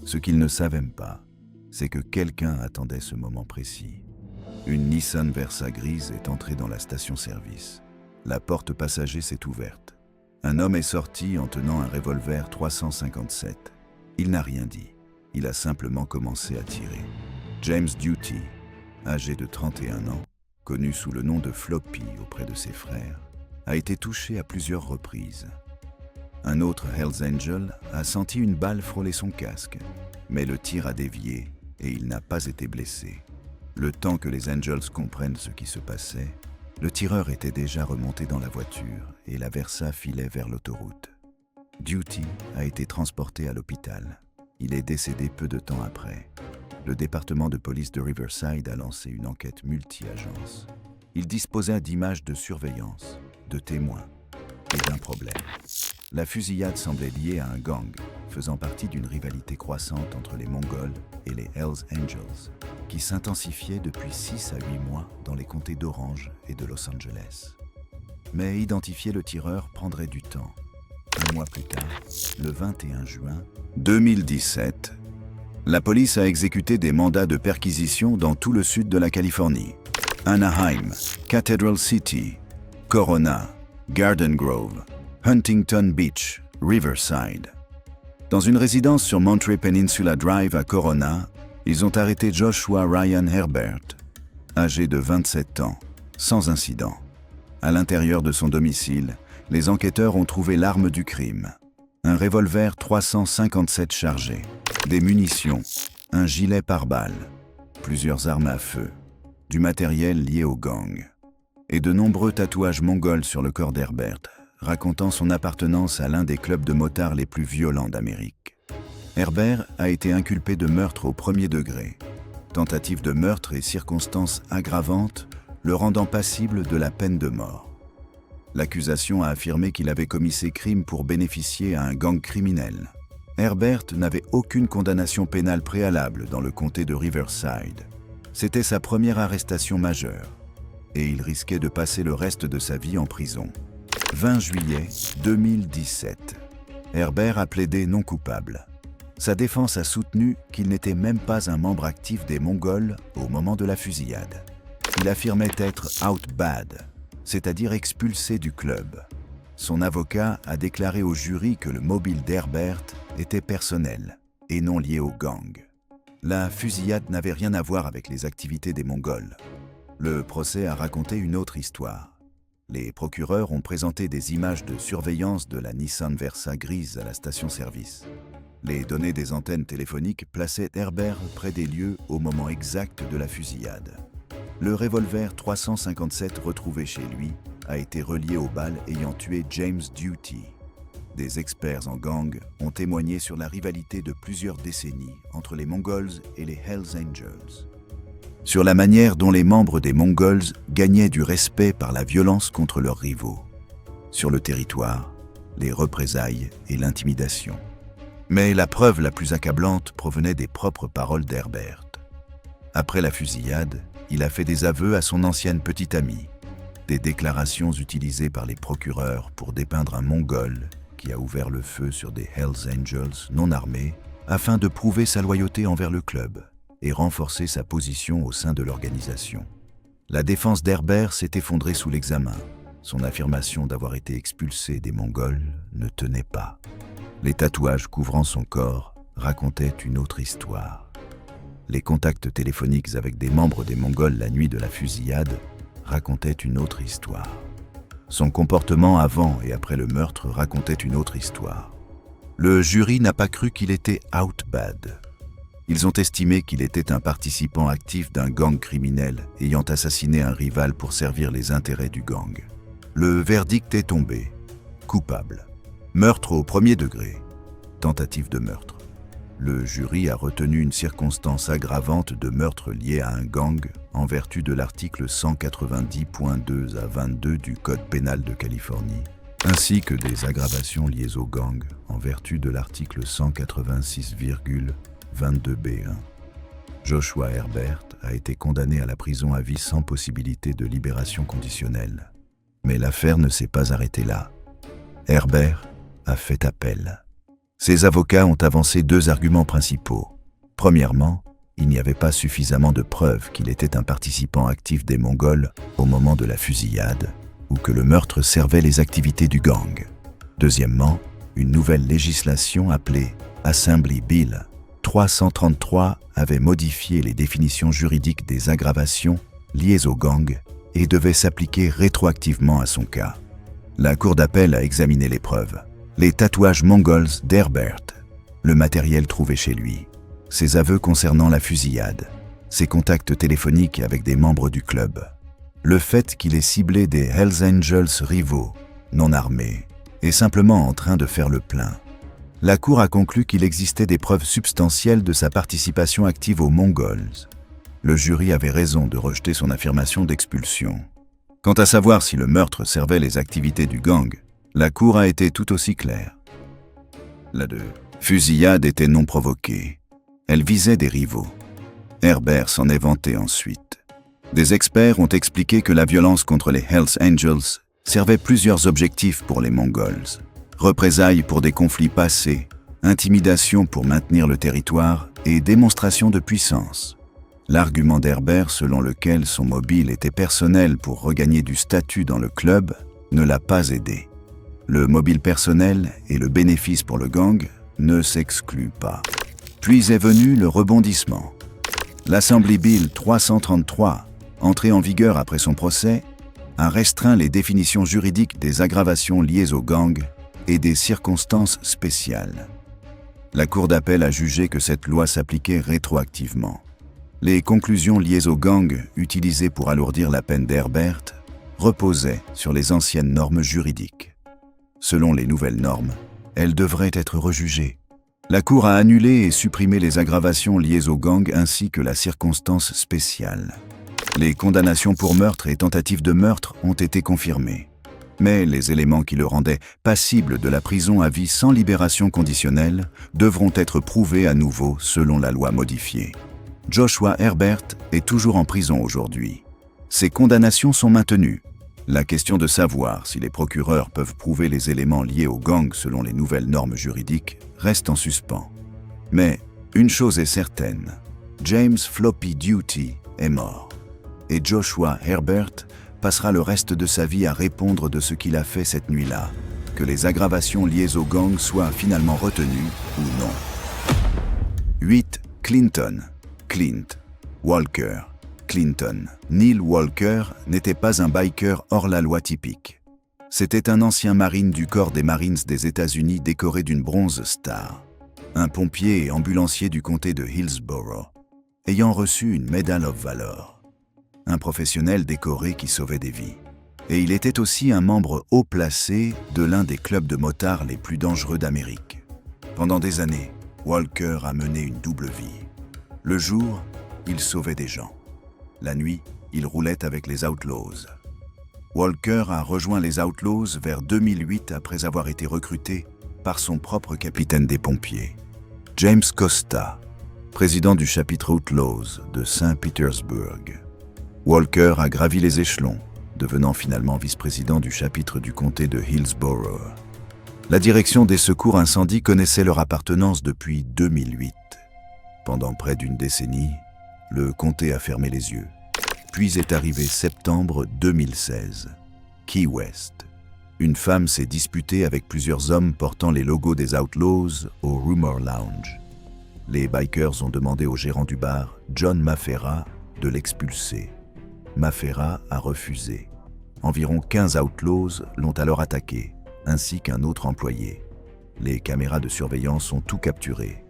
Ce qu'ils ne savaient pas, c'est que quelqu'un attendait ce moment précis. Une Nissan Versa grise est entrée dans la station-service. La porte passager s'est ouverte. Un homme est sorti en tenant un revolver 357. Il n'a rien dit. Il a simplement commencé à tirer. James Duty, âgé de 31 ans, connu sous le nom de Floppy auprès de ses frères, a été touché à plusieurs reprises. Un autre Hells Angel a senti une balle frôler son casque, mais le tir a dévié et il n'a pas été blessé. Le temps que les Angels comprennent ce qui se passait, le tireur était déjà remonté dans la voiture et la Versa filait vers l'autoroute. Duty a été transporté à l'hôpital. Il est décédé peu de temps après. Le département de police de Riverside a lancé une enquête multi-agences. Il disposait d'images de surveillance, de témoins et d'un problème. La fusillade semblait liée à un gang, faisant partie d'une rivalité croissante entre les Mongols et les Hells Angels, qui s'intensifiait depuis 6 à 8 mois dans les comtés d'Orange et de Los Angeles. Mais identifier le tireur prendrait du temps. Un mois plus tard, le 21 juin 2017, la police a exécuté des mandats de perquisition dans tout le sud de la Californie. Anaheim, Cathedral City, Corona, Garden Grove, Huntington Beach, Riverside. Dans une résidence sur Monterey Peninsula Drive à Corona, ils ont arrêté Joshua Ryan Herbert, âgé de 27 ans, sans incident. À l'intérieur de son domicile, les enquêteurs ont trouvé l'arme du crime. Un revolver 357 chargé, des munitions, un gilet pare-balles, plusieurs armes à feu, du matériel lié au gang, et de nombreux tatouages mongols sur le corps d'Herbert, racontant son appartenance à l'un des clubs de motards les plus violents d'Amérique. Herbert a été inculpé de meurtre au premier degré, tentative de meurtre et circonstances aggravantes le rendant passible de la peine de mort. L'accusation a affirmé qu'il avait commis ces crimes pour bénéficier à un gang criminel. Herbert n'avait aucune condamnation pénale préalable dans le comté de Riverside. C'était sa première arrestation majeure, et il risquait de passer le reste de sa vie en prison. 20 juillet 2017. Herbert a plaidé non coupable. Sa défense a soutenu qu'il n'était même pas un membre actif des Mongols au moment de la fusillade. Il affirmait être « out bad », c'est-à-dire expulsé du club. Son avocat a déclaré au jury que le mobile d'Herbert était personnel et non lié au gang. La fusillade n'avait rien à voir avec les activités des Mongols. Le procès a raconté une autre histoire. Les procureurs ont présenté des images de surveillance de la Nissan Versa grise à la station-service. Les données des antennes téléphoniques plaçaient Herbert près des lieux au moment exact de la fusillade. Le revolver 357 retrouvé chez lui a été relié aux balles ayant tué James Duty. Des experts en gang ont témoigné sur la rivalité de plusieurs décennies entre les Mongols et les Hells Angels. Sur la manière dont les membres des Mongols gagnaient du respect par la violence contre leurs rivaux. Sur le territoire, les représailles et l'intimidation. Mais la preuve la plus accablante provenait des propres paroles d'Herbert. Après la fusillade, il a fait des aveux à son ancienne petite amie, des déclarations utilisées par les procureurs pour dépeindre un Mongol qui a ouvert le feu sur des Hells Angels non armés afin de prouver sa loyauté envers le club et renforcer sa position au sein de l'organisation. La défense d'Herbert s'est effondrée sous l'examen. Son affirmation d'avoir été expulsé des Mongols ne tenait pas. Les tatouages couvrant son corps racontaient une autre histoire. Les contacts téléphoniques avec des membres des Mongols la nuit de la fusillade racontaient une autre histoire. Son comportement avant et après le meurtre racontait une autre histoire. Le jury n'a pas cru qu'il était out bad. Ils ont estimé qu'il était un participant actif d'un gang criminel ayant assassiné un rival pour servir les intérêts du gang. Le verdict est tombé. Coupable. Meurtre au premier degré. Tentative de meurtre. Le jury a retenu une circonstance aggravante de meurtre lié à un gang en vertu de l'article 190.2 à 22 du Code pénal de Californie, ainsi que des aggravations liées au gang en vertu de l'article 186,22b1. Joshua Herbert a été condamné à la prison à vie sans possibilité de libération conditionnelle. Mais l'affaire ne s'est pas arrêtée là. Herbert a fait appel. Ses avocats ont avancé deux arguments principaux. Premièrement, il n'y avait pas suffisamment de preuves qu'il était un participant actif des Mongols au moment de la fusillade ou que le meurtre servait les activités du gang. Deuxièmement, une nouvelle législation appelée Assembly Bill 333 avait modifié les définitions juridiques des aggravations liées au gang et devait s'appliquer rétroactivement à son cas. La cour d'appel a examiné les preuves. Les tatouages mongols d'Herbert, le matériel trouvé chez lui, ses aveux concernant la fusillade, ses contacts téléphoniques avec des membres du club, le fait qu'il ait ciblé des Hells Angels rivaux, non armés, et simplement en train de faire le plein. La cour a conclu qu'il existait des preuves substantielles de sa participation active aux Mongols. Le jury avait raison de rejeter son affirmation d'expulsion. Quant à savoir si le meurtre servait les activités du gang, la cour a été tout aussi claire. La fusillade était non provoquée. Elle visait des rivaux. Herbert s'en est vanté ensuite. Des experts ont expliqué que la violence contre les Hells Angels servait plusieurs objectifs pour les Mongols. Représailles pour des conflits passés, intimidation pour maintenir le territoire et démonstration de puissance. L'argument d'Herbert selon lequel son mobile était personnel pour regagner du statut dans le club ne l'a pas aidé. Le mobile personnel et le bénéfice pour le gang ne s'excluent pas. Puis est venu le rebondissement. L'Assembly Bill 333, entrée en vigueur après son procès, a restreint les définitions juridiques des aggravations liées au gang et des circonstances spéciales. La Cour d'appel a jugé que cette loi s'appliquait rétroactivement. Les conclusions liées au gang utilisées pour alourdir la peine d'Herbert reposaient sur les anciennes normes juridiques. Selon les nouvelles normes, elles devraient être rejugées. La Cour a annulé et supprimé les aggravations liées au gang ainsi que la circonstance spéciale. Les condamnations pour meurtre et tentative de meurtre ont été confirmées. Mais les éléments qui le rendaient passible de la prison à vie sans libération conditionnelle devront être prouvés à nouveau selon la loi modifiée. Joshua Herbert est toujours en prison aujourd'hui. Ses condamnations sont maintenues. La question de savoir si les procureurs peuvent prouver les éléments liés au gang selon les nouvelles normes juridiques reste en suspens. Mais une chose est certaine, James Floppy Duty est mort. Et Joshua Herbert passera le reste de sa vie à répondre de ce qu'il a fait cette nuit-là, que les aggravations liées au gang soient finalement retenues ou non. 8. Clinton. Clint. Walker. Clinton. Neil Walker n'était pas un biker hors la loi typique. C'était un ancien marine du corps des Marines des États-Unis décoré d'une Bronze Star, un pompier et ambulancier du comté de Hillsborough, ayant reçu une Medal of Valor, un professionnel décoré qui sauvait des vies. Et il était aussi un membre haut placé de l'un des clubs de motards les plus dangereux d'Amérique. Pendant des années, Walker a mené une double vie. Le jour, il sauvait des gens. La nuit, il roulait avec les Outlaws. Walker a rejoint les Outlaws vers 2008 après avoir été recruté par son propre capitaine des pompiers, James Costa, président du chapitre Outlaws de Saint-Pétersbourg. Walker a gravi les échelons, devenant finalement vice-président du chapitre du comté de Hillsborough. La direction des secours incendie connaissait leur appartenance depuis 2008. Pendant près d'une décennie, le comté a fermé les yeux. Puis est arrivé septembre 2016. Key West. Une femme s'est disputée avec plusieurs hommes portant les logos des Outlaws au Rumor Lounge. Les bikers ont demandé au gérant du bar, John Maffera, de l'expulser. Maffera a refusé. Environ 15 Outlaws l'ont alors attaqué, ainsi qu'un autre employé. Les caméras de surveillance ont tout capturé.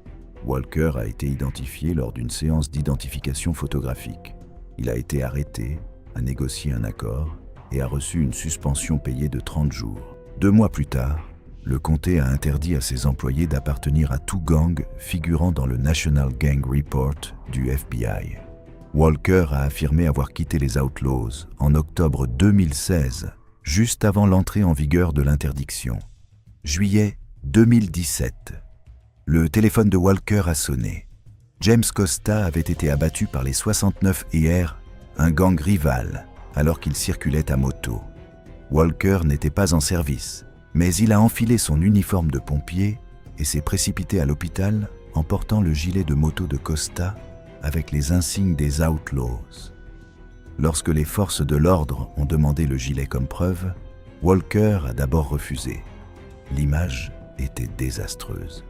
Walker a été identifié lors d'une séance d'identification photographique. Il a été arrêté, a négocié un accord et a reçu une suspension payée de 30 jours. 2 mois plus tard, le comté a interdit à ses employés d'appartenir à tout gang figurant dans le National Gang Report du FBI. Walker a affirmé avoir quitté les Outlaws en octobre 2016, juste avant l'entrée en vigueur de l'interdiction. Juillet 2017. Le téléphone de Walker a sonné. James Costa avait été abattu par les 69 ER, un gang rival, alors qu'il circulait à moto. Walker n'était pas en service, mais il a enfilé son uniforme de pompier et s'est précipité à l'hôpital en portant le gilet de moto de Costa avec les insignes des Outlaws. Lorsque les forces de l'ordre ont demandé le gilet comme preuve, Walker a d'abord refusé. L'image était désastreuse.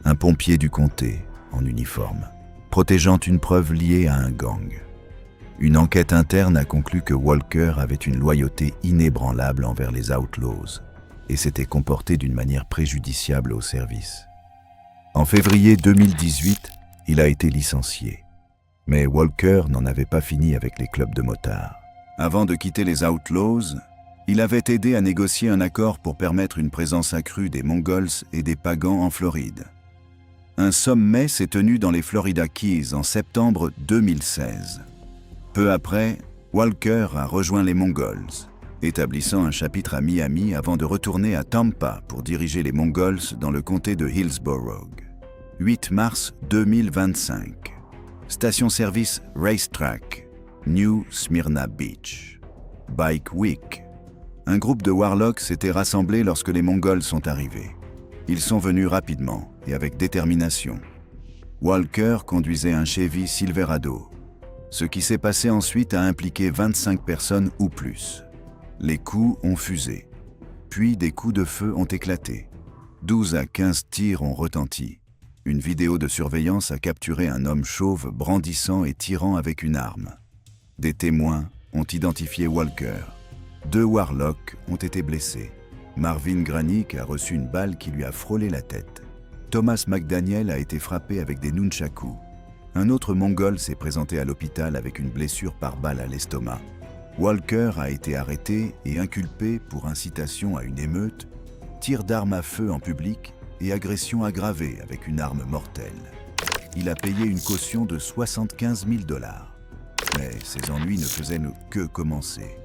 Un pompier du comté, en uniforme, protégeant une preuve liée à un gang. Une enquête interne a conclu que Walker avait une loyauté inébranlable envers les Outlaws et s'était comporté d'une manière préjudiciable au service. En février 2018, il a été licencié. Mais Walker n'en avait pas fini avec les clubs de motards. Avant de quitter les Outlaws, il avait aidé à négocier un accord pour permettre une présence accrue des Mongols et des Pagans en Floride. Un sommet s'est tenu dans les Florida Keys en septembre 2016. Peu après, Walker a rejoint les Mongols, établissant un chapitre à Miami avant de retourner à Tampa pour diriger les Mongols dans le comté de Hillsborough. 8 mars 2025. Station-service Racetrack, New Smyrna Beach. Bike Week. Un groupe de warlocks s'était rassemblé lorsque les Mongols sont arrivés. Ils sont venus rapidement et avec détermination. Walker conduisait un Chevy Silverado. Ce qui s'est passé ensuite a impliqué 25 personnes ou plus. Les coups ont fusé. Puis des coups de feu ont éclaté. 12 à 15 tirs ont retenti. Une vidéo de surveillance a capturé un homme chauve brandissant et tirant avec une arme. Des témoins ont identifié Walker. 2 warlocks ont été blessés. Marvin Granick a reçu une balle qui lui a frôlé la tête. Thomas McDaniel a été frappé avec des nunchakus. Un autre Mongol s'est présenté à l'hôpital avec une blessure par balle à l'estomac. Walker a été arrêté et inculpé pour incitation à une émeute, tir d'arme à feu en public et agression aggravée avec une arme mortelle. Il a payé une caution de 75 000 $. Mais ses ennuis ne faisaient que commencer.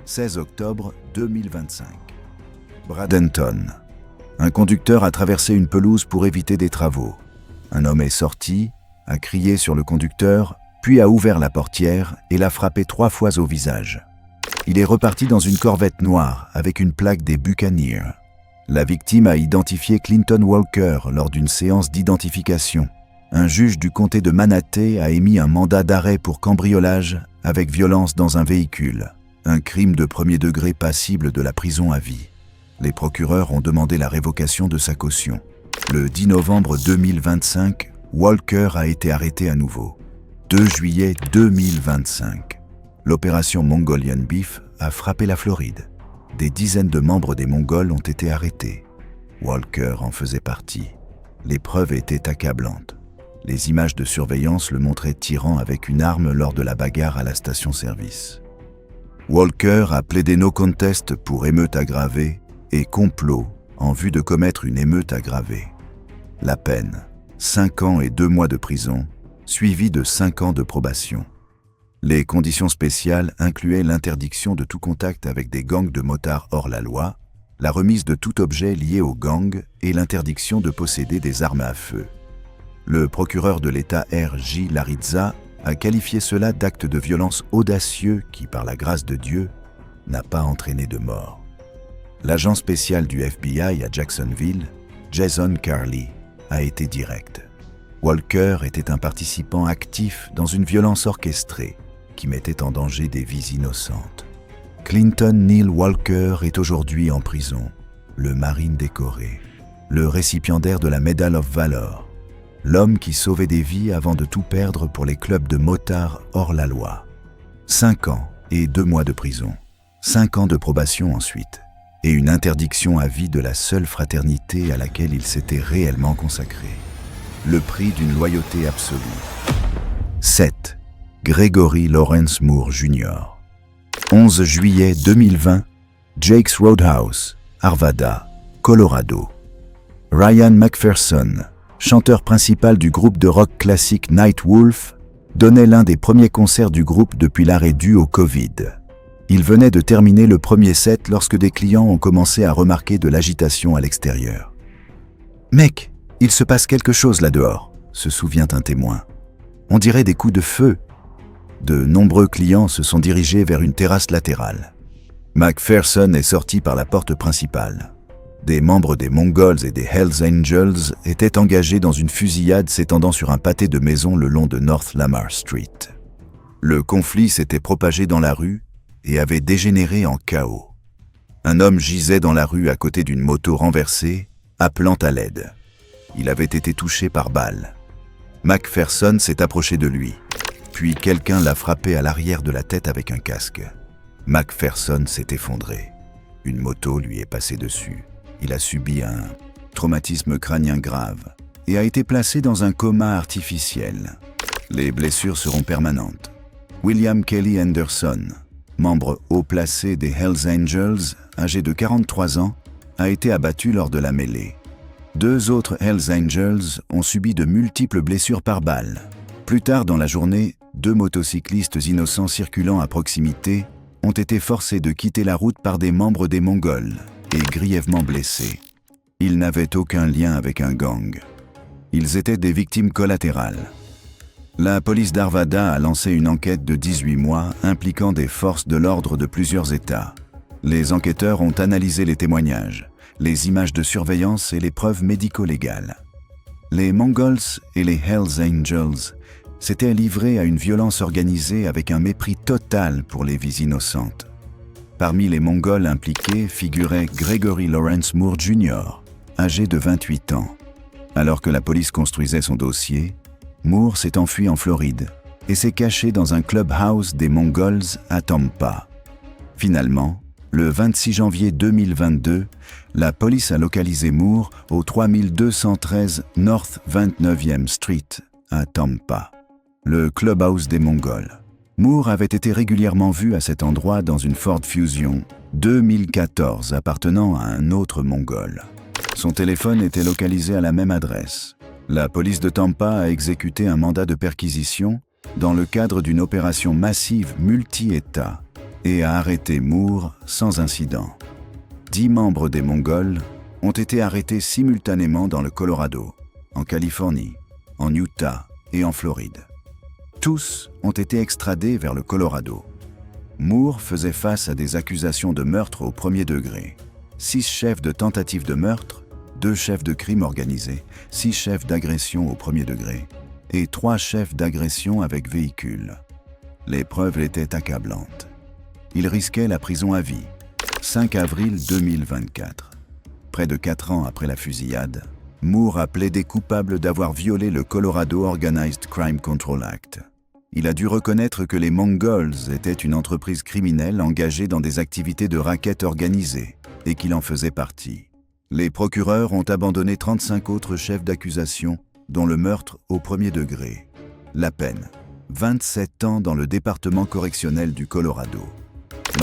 16 octobre 2025. Bradenton. Un conducteur a traversé une pelouse pour éviter des travaux. Un homme est sorti, a crié sur le conducteur, puis a ouvert la portière et l'a frappé 3 fois au visage. Il est reparti dans une Corvette noire avec une plaque des Buccaneers. La victime a identifié Clinton Walker lors d'une séance d'identification. Un juge du comté de Manatee a émis un mandat d'arrêt pour cambriolage avec violence dans un véhicule, un crime de premier degré passible de la prison à vie. Les procureurs ont demandé la révocation de sa caution. Le 10 novembre 2025, Walker a été arrêté à nouveau. 2 juillet 2025. L'opération Mongolian Beef a frappé la Floride. Des dizaines de membres des Mongols ont été arrêtés. Walker en faisait partie. Les preuves étaient accablantes. Les images de surveillance le montraient tirant avec une arme lors de la bagarre à la station-service. Walker a plaidé no contest pour émeute aggravée et complot en vue de commettre une émeute aggravée. La peine, 5 ans et 2 mois de prison, suivi de 5 ans de probation. Les conditions spéciales incluaient l'interdiction de tout contact avec des gangs de motards hors la loi, la remise de tout objet lié aux gangs et l'interdiction de posséder des armes à feu. Le procureur de l'État R.J. Larizza a qualifié cela d'acte de violence audacieux qui, par la grâce de Dieu, n'a pas entraîné de mort. L'agent spécial du FBI à Jacksonville, Jason Carley, a été direct. Walker était un participant actif dans une violence orchestrée qui mettait en danger des vies innocentes. Clinton Neil Walker est aujourd'hui en prison, le Marine décoré, le récipiendaire de la Medal of Valor, l'homme qui sauvait des vies avant de tout perdre pour les clubs de motards hors la loi. 5 ans et 2 mois de prison, 5 ans de probation ensuite, et une interdiction à vie de la seule fraternité à laquelle il s'était réellement consacré. le prix d'une loyauté absolue. 7. Gregory Lawrence Moore Jr. 11 juillet 2020, Jake's Roadhouse, Arvada, Colorado. Ryan McPherson, chanteur principal du groupe de rock classique Nightwolf, donnait l'un des premiers concerts du groupe depuis l'arrêt dû au Covid. Il venait de terminer le premier set lorsque des clients ont commencé à remarquer de l'agitation à l'extérieur. « Mec, il se passe quelque chose là dehors », se souvient un témoin. « On dirait des coups de feu. » De nombreux clients se sont dirigés vers une terrasse latérale. McPherson est sorti par la porte principale. Des membres des Mongols et des Hells Angels étaient engagés dans une fusillade s'étendant sur un pâté de maisons le long de North Lamar Street. Le conflit s'était propagé dans la rue et avait dégénéré en chaos. Un homme gisait dans la rue à côté d'une moto renversée, appelant à l'aide. Il avait été touché par balle. McPherson s'est approché de lui, puis quelqu'un l'a frappé à l'arrière de la tête avec un casque. McPherson s'est effondré. Une moto lui est passée dessus. Il a subi un traumatisme crânien grave et a été placé dans un coma artificiel. Les blessures seront permanentes. William Kelly Anderson, membre haut placé des Hells Angels, âgé de 43 ans, a été abattu lors de la mêlée. 2 autres Hells Angels ont subi de multiples blessures par balle. Plus tard dans la journée, 2 motocyclistes innocents circulant à proximité ont été forcés de quitter la route par des membres des Mongols et grièvement blessés. Ils n'avaient aucun lien avec un gang. Ils étaient des victimes collatérales. La police d'Arvada a lancé une enquête de 18 mois impliquant des forces de l'ordre de plusieurs États. Les enquêteurs ont analysé les témoignages, les images de surveillance et les preuves médico-légales. Les Mongols et les Hells Angels s'étaient livrés à une violence organisée avec un mépris total pour les vies innocentes. Parmi les Mongols impliqués figurait Gregory Lawrence Moore Jr., âgé de 28 ans. Alors que la police construisait son dossier, Moore s'est enfui en Floride et s'est caché dans un clubhouse des Mongols à Tampa. Finalement, le 26 janvier 2022, la police a localisé Moore au 3213 North 29e Street à Tampa, le clubhouse des Mongols. Moore avait été régulièrement vu à cet endroit dans une Ford Fusion 2014 appartenant à un autre Mongol. Son téléphone était localisé à la même adresse. La police de Tampa a exécuté un mandat de perquisition dans le cadre d'une opération massive multi-États et a arrêté Moore sans incident. 10 membres des Mongols ont été arrêtés simultanément dans le Colorado, en Californie, en Utah et en Floride. Tous ont été extradés vers le Colorado. Moore faisait face à des accusations de meurtre au premier degré. 6 chefs de tentative de meurtre, 2 chefs de crime organisé, 6 chefs d'agression au premier degré et 3 chefs d'agression avec véhicule. Les preuves étaient accablantes. Il risquait la prison à vie. 5 avril 2024. Près de 4 ans après la fusillade, Moore a plaidé coupable d'avoir violé le Colorado Organized Crime Control Act. Il a dû reconnaître que les Mongols étaient une entreprise criminelle engagée dans des activités de racket organisées et qu'il en faisait partie. Les procureurs ont abandonné 35 autres chefs d'accusation, dont le meurtre au premier degré. La peine, 27 ans dans le département correctionnel du Colorado.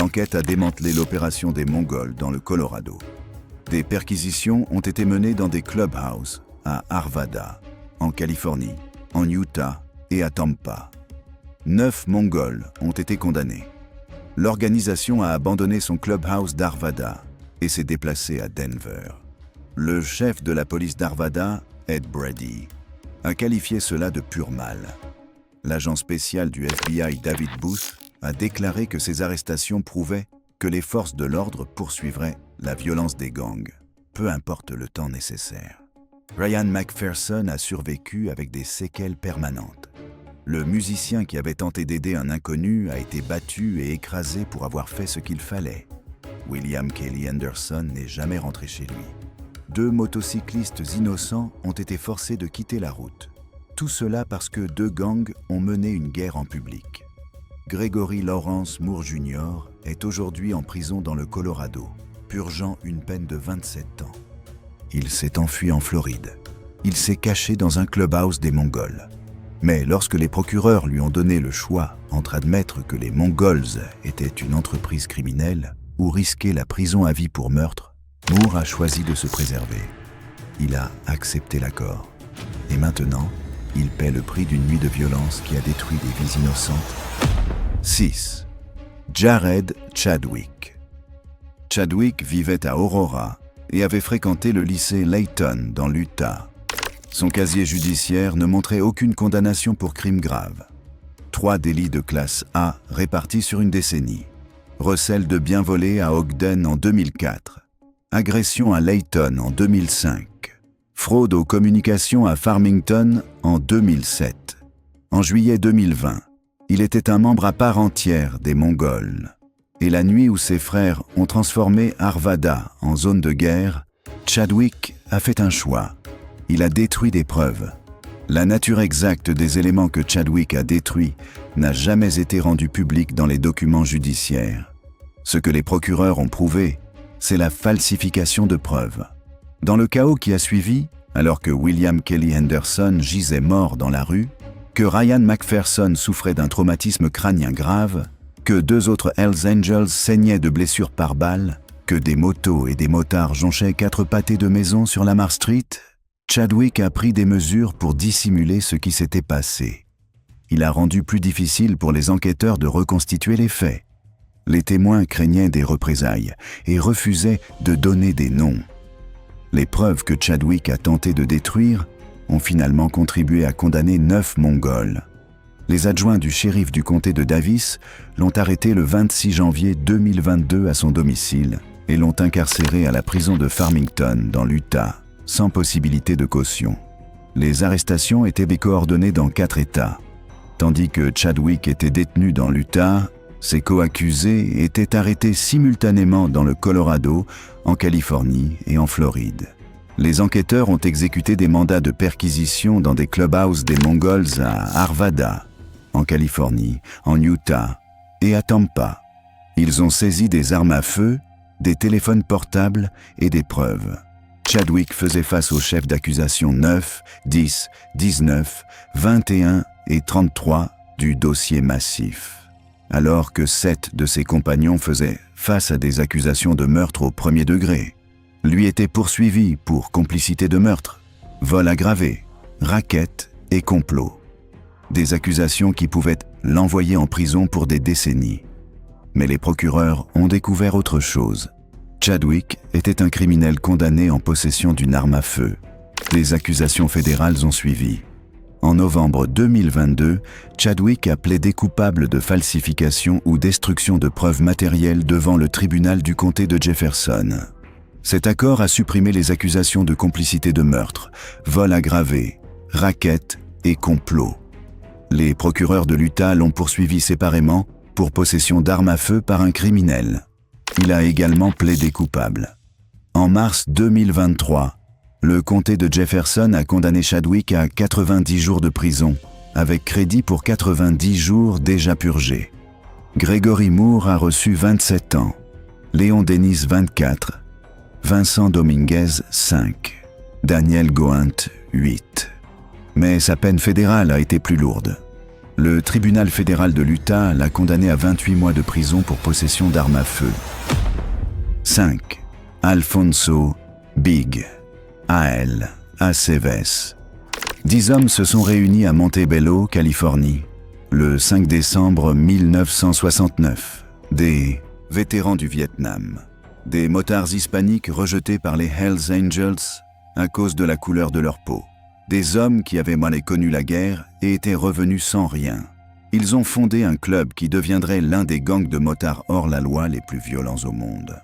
L'enquête a démantelé l'opération des Mongols dans le Colorado. Des perquisitions ont été menées dans des clubhouses à Arvada, en Californie, en Utah et à Tampa. 9 Mongols ont été condamnés. L'organisation a abandonné son clubhouse d'Arvada et s'est déplacée à Denver. Le chef de la police d'Arvada, Ed Brady, a qualifié cela de pur mal. L'agent spécial du FBI David Booth a déclaré que ces arrestations prouvaient que les forces de l'ordre poursuivraient la violence des gangs, peu importe le temps nécessaire. Ryan McPherson a survécu avec des séquelles permanentes. Le musicien qui avait tenté d'aider un inconnu a été battu et écrasé pour avoir fait ce qu'il fallait. William Kelly Anderson n'est jamais rentré chez lui. 2 motocyclistes innocents ont été forcés de quitter la route. Tout cela parce que 2 gangs ont mené une guerre en public. Gregory Lawrence Moore Jr. est aujourd'hui en prison dans le Colorado, purgeant une peine de 27 ans. Il s'est enfui en Floride. il s'est caché dans un clubhouse des Mongols. Mais lorsque les procureurs lui ont donné le choix entre admettre que les Mongols étaient une entreprise criminelle ou risquer la prison à vie pour meurtre, Moore a choisi de se préserver. Il a accepté l'accord. Et maintenant, il paie le prix d'une nuit de violence qui a détruit des vies innocentes. 6. Jared Chadwick. Chadwick vivait à Aurora et avait fréquenté le lycée Layton dans l'Utah. Son casier judiciaire ne montrait aucune condamnation pour crime grave. 3 délits de classe A répartis sur une décennie. Recel de biens volés à Ogden en 2004. Agression à Layton en 2005. Fraude aux communications à Farmington en 2007. En juillet 2020, il était un membre à part entière des Mongols. Et la nuit où ses frères ont transformé Arvada en zone de guerre, Chadwick a fait un choix. Il a détruit des preuves. La nature exacte des éléments que Chadwick a détruits n'a jamais été rendue publique dans les documents judiciaires. Ce que les procureurs ont prouvé, c'est la falsification de preuves. Dans le chaos qui a suivi, alors que William Kelly Henderson gisait mort dans la rue, que Ryan McPherson souffrait d'un traumatisme crânien grave, que 2 autres Hells Angels saignaient de blessures par balle, que des motos et des motards jonchaient 4 pâtés de maison sur Lamar Street, Chadwick a pris des mesures pour dissimuler ce qui s'était passé. Il a rendu plus difficile pour les enquêteurs de reconstituer les faits. Les témoins craignaient des représailles et refusaient de donner des noms. Les preuves que Chadwick a tenté de détruire ont finalement contribué à condamner 9 Mongols. Les adjoints du shérif du comté de Davis l'ont arrêté le 26 janvier 2022 à son domicile et l'ont incarcéré à la prison de Farmington dans l'Utah, sans possibilité de caution. Les arrestations étaient coordonnées dans 4 États. Tandis que Chadwick était détenu dans l'Utah, ses co-accusés étaient arrêtés simultanément dans le Colorado, en Californie et en Floride. Les enquêteurs ont exécuté des mandats de perquisition dans des clubhouses des Mongols à Arvada, en Californie, en Utah et à Tampa. Ils ont saisi des armes à feu, des téléphones portables et des preuves. Chadwick faisait face aux chefs d'accusation 9, 10, 19, 21 et 33 du dossier massif, alors que 7 de ses compagnons faisaient face à des accusations de meurtre au premier degré. Lui était poursuivi pour complicité de meurtre, vol aggravé, racket et complot. Des accusations qui pouvaient l'envoyer en prison pour des décennies. Mais les procureurs ont découvert autre chose. Chadwick était un criminel condamné en possession d'une arme à feu. Les accusations fédérales ont suivi. En novembre 2022, Chadwick a plaidé coupable de falsification ou destruction de preuves matérielles devant le tribunal du comté de Jefferson. Cet accord a supprimé les accusations de complicité de meurtre, vol aggravé, racket et complot. Les procureurs de l'Utah l'ont poursuivi séparément pour possession d'armes à feu par un criminel. Il a également plaidé coupable. En mars 2023, le comté de Jefferson a condamné Chadwick à 90 jours de prison, avec crédit pour 90 jours déjà purgés. Gregory Moore a reçu 27 ans, Léon Dennis 24, Vincent Dominguez 5, Daniel Gohant 8. Mais sa peine fédérale a été plus lourde. Le tribunal fédéral de l'Utah l'a condamné à 28 mois de prison pour possession d'armes à feu. 5. Alfonso Big A.L. Aceves. 10 hommes se sont réunis à Montebello, Californie, le 5 décembre 1969. Des vétérans du Vietnam, des motards hispaniques rejetés par les Hells Angels à cause de la couleur de leur peau. Des hommes qui avaient mal connu la guerre et étaient revenus sans rien. Ils ont fondé un club qui deviendrait l'un des gangs de motards hors la loi les plus violents au monde.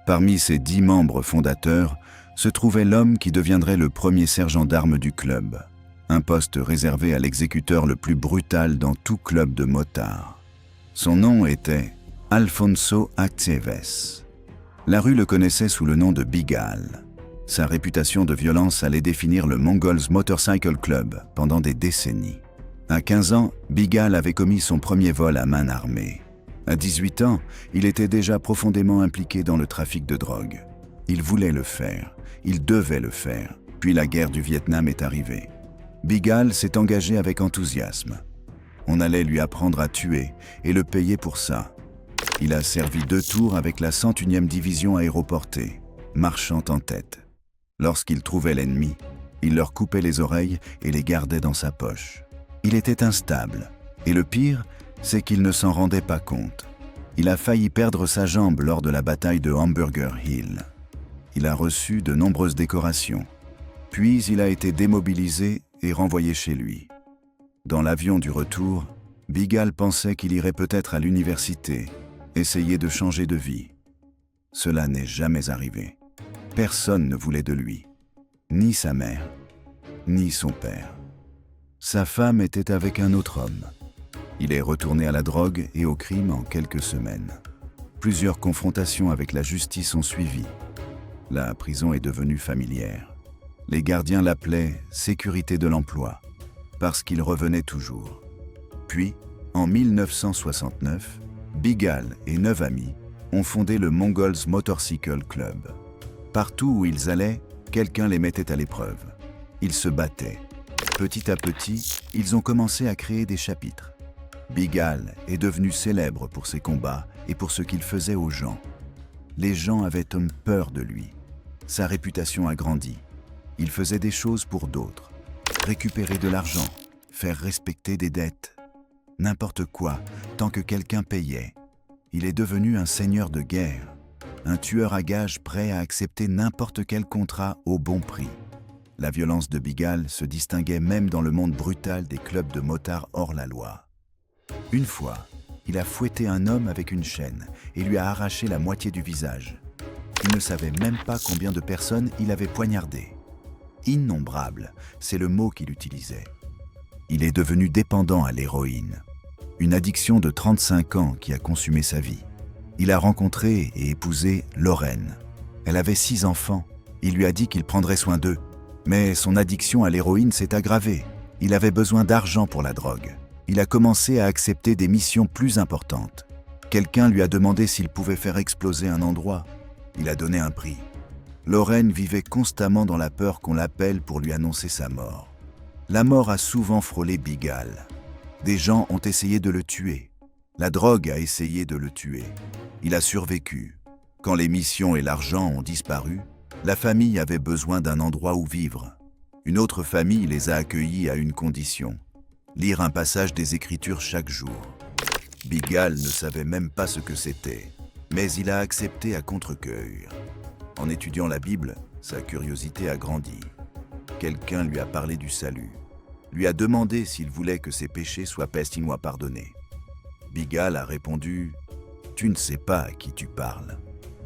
Parmi ces 10 membres fondateurs se trouvait l'homme qui deviendrait le premier sergent d'armes du club, un poste réservé à l'exécuteur le plus brutal dans tout club de motards. Son nom était Alfonso Aceves. La rue le connaissait sous le nom de Big Al. Sa réputation de violence allait définir le Mongols Motorcycle Club pendant des décennies. À 15 ans, Big Al avait commis son premier vol à main armée. À 18 ans, il était déjà profondément impliqué dans le trafic de drogue. Il voulait le faire, il devait le faire, Puis la guerre du Vietnam est arrivée. Bigal s'est engagé avec enthousiasme. On allait lui apprendre à tuer et le payer pour ça. Il a servi 2 tours avec la 101e division aéroportée, marchant en tête. Lorsqu'il trouvait l'ennemi, il leur coupait les oreilles et les gardait dans sa poche. Il était instable, et le pire, c'est qu'il ne s'en rendait pas compte. Il a failli perdre sa jambe lors de la bataille de Hamburger Hill. Il a reçu de nombreuses décorations. Puis il a été démobilisé et renvoyé chez lui. Dans l'avion du retour, Bigal pensait qu'il irait peut-être à l'université, essayer de changer de vie. Cela n'est jamais arrivé. Personne ne voulait de lui, ni sa mère, ni son père. Sa femme était avec un autre homme. Il est retourné à la drogue et au crime en quelques semaines. Plusieurs confrontations avec la justice ont suivi. La prison est devenue familière. Les gardiens l'appelaient « sécurité de l'emploi » parce qu'il revenait toujours. Puis, en 1969, Bigal et 9 amis ont fondé le Mongols Motorcycle Club. Partout où ils allaient, quelqu'un les mettait à l'épreuve. Ils se battaient. Petit à petit, ils ont commencé à créer des chapitres. Bigal est devenu célèbre pour ses combats et pour ce qu'il faisait aux gens. Les gens avaient peur de lui. Sa réputation a grandi. Il faisait des choses pour d'autres. Récupérer de l'argent, faire respecter des dettes. N'importe quoi, tant que quelqu'un payait. Il est devenu un seigneur de guerre, un tueur à gages prêt à accepter n'importe quel contrat au bon prix. La violence de Bigal se distinguait même dans le monde brutal des clubs de motards hors la loi. Une fois, il a fouetté un homme avec une chaîne et lui a arraché la moitié du visage. Il ne savait même pas combien de personnes il avait poignardé. Innombrable, c'est le mot qu'il utilisait. Il est devenu dépendant à l'héroïne. Une addiction de 35 ans qui a consumé sa vie. Il a rencontré et épousé Lorraine. Elle avait 6 enfants. Il lui a dit qu'il prendrait soin d'eux. Mais son addiction à l'héroïne s'est aggravée. Il avait besoin d'argent pour la drogue. Il a commencé à accepter des missions plus importantes. Quelqu'un lui a demandé s'il pouvait faire exploser un endroit. Il a donné un prix. Lorraine vivait constamment dans la peur qu'on l'appelle pour lui annoncer sa mort. La mort a souvent frôlé Bigal. Des gens ont essayé de le tuer. La drogue a essayé de le tuer. Il a survécu. Quand les missions et l'argent ont disparu, la famille avait besoin d'un endroit où vivre. Une autre famille les a accueillis à une condition: lire un passage des Écritures chaque jour. Bigal ne savait même pas ce que c'était, mais il a accepté à contre-cœur. En étudiant la Bible, sa curiosité a grandi. Quelqu'un lui a parlé du salut, lui a demandé s'il voulait que ses péchés soient pestinois pardonnés. Bigal a répondu « Tu ne sais pas à qui tu parles.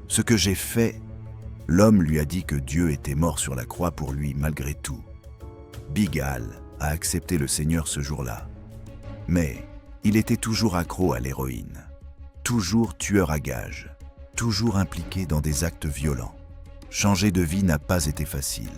Ce que j'ai fait », l'homme lui a dit que Dieu était mort sur la croix pour lui malgré tout. Bigal a accepté le Seigneur ce jour-là. Mais il était toujours accro à l'héroïne, toujours tueur à gages, toujours impliqué dans des actes violents. Changer de vie n'a pas été facile.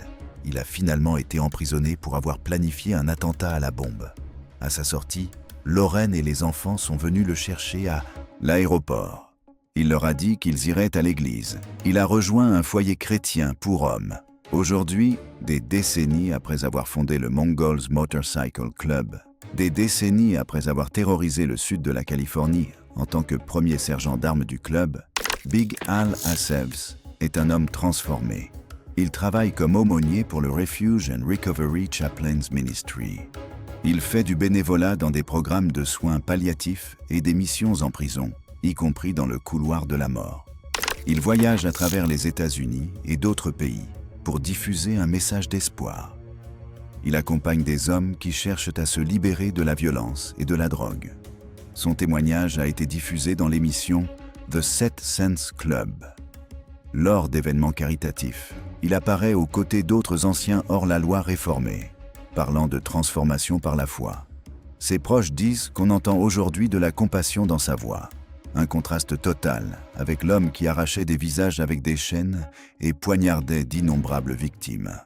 Il a finalement été emprisonné pour avoir planifié un attentat à la bombe. À sa sortie, Lorraine et les enfants sont venus le chercher à l'aéroport. Il leur a dit qu'ils iraient à l'église. Il a rejoint un foyer chrétien pour hommes. Aujourd'hui, des décennies après avoir fondé le Mongols Motorcycle Club, des décennies après avoir terrorisé le sud de la Californie en tant que premier sergent d'armes du club, Big Al Assevs est un homme transformé. Il travaille comme aumônier pour le Refuge and Recovery Chaplains Ministry. Il fait du bénévolat dans des programmes de soins palliatifs et des missions en prison, y compris dans le couloir de la mort. Il voyage à travers les États-Unis et d'autres pays pour diffuser un message d'espoir. Il accompagne des hommes qui cherchent à se libérer de la violence et de la drogue. Son témoignage a été diffusé dans l'émission The Set Sense Club. Lors d'événements caritatifs, il apparaît aux côtés d'autres anciens hors-la-loi réformés, parlant de transformation par la foi. Ses proches disent qu'on entend aujourd'hui de la compassion dans sa voix. Un contraste total avec l'homme qui arrachait des visages avec des chaînes et poignardait d'innombrables victimes.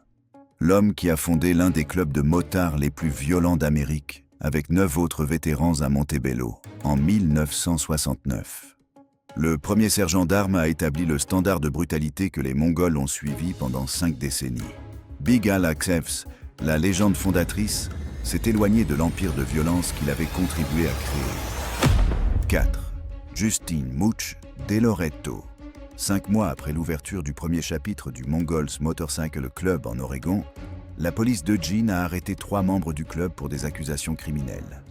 L'homme qui a fondé l'un des clubs de motards les plus violents d'Amérique, avec 9 autres vétérans à Montebello, en 1969. Le premier sergent d'armes a établi le standard de brutalité que les Mongols ont suivi pendant 5 décennies. Big Al Aksevs, la légende fondatrice, s'est éloigné de l'empire de violence qu'il avait contribué à créer. 4. Justine Mooch DeLoretto. 5 mois après l'ouverture du premier chapitre du Mongols Motorcycle Club en Oregon, la police d'Eugene a arrêté 3 membres du club pour des accusations criminelles.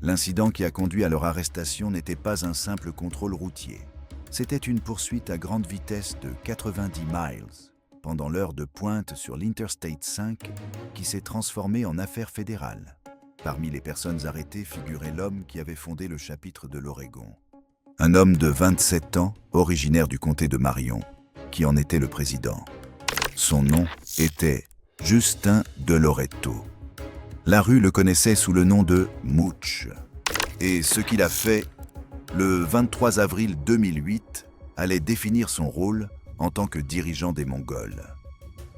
L'incident qui a conduit à leur arrestation n'était pas un simple contrôle routier. C'était une poursuite à grande vitesse de 90 miles pendant l'heure de pointe sur l'Interstate 5 qui s'est transformée en affaire fédérale. Parmi les personnes arrêtées figurait l'homme qui avait fondé le chapitre de l'Oregon. Un homme de 27 ans, originaire du comté de Marion, qui en était le président. Son nom était Justin DeLoretto. La rue le connaissait sous le nom de Mooch. Et ce qu'il a fait, le 23 avril 2008, allait définir son rôle en tant que dirigeant des Mongols.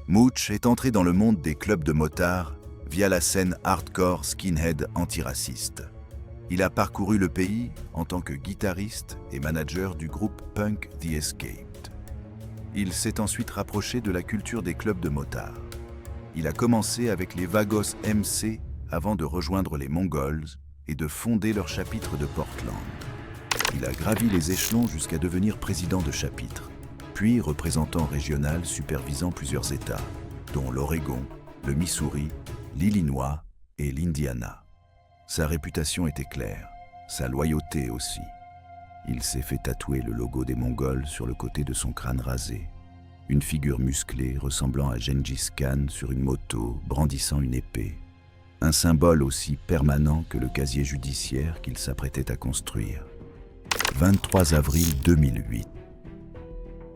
Mooch est entré dans le monde des clubs de motards via la scène hardcore skinhead antiraciste. Il a parcouru le pays en tant que guitariste et manager du groupe punk The Escaped. Il s'est ensuite rapproché de la culture des clubs de motards. Il a commencé avec les Vagos MC avant de rejoindre les Mongols et de fonder leur chapitre de Portland. Il a gravi les échelons jusqu'à devenir président de chapitre, puis représentant régional supervisant plusieurs États, dont l'Oregon, le Missouri, l'Illinois et l'Indiana. Sa réputation était claire, sa loyauté aussi. Il s'est fait tatouer le logo des Mongols sur le côté de son crâne rasé. Une figure musclée ressemblant à Gengis Khan sur une moto, brandissant une épée. Un symbole aussi permanent que le casier judiciaire qu'il s'apprêtait à construire. 23 avril 2008.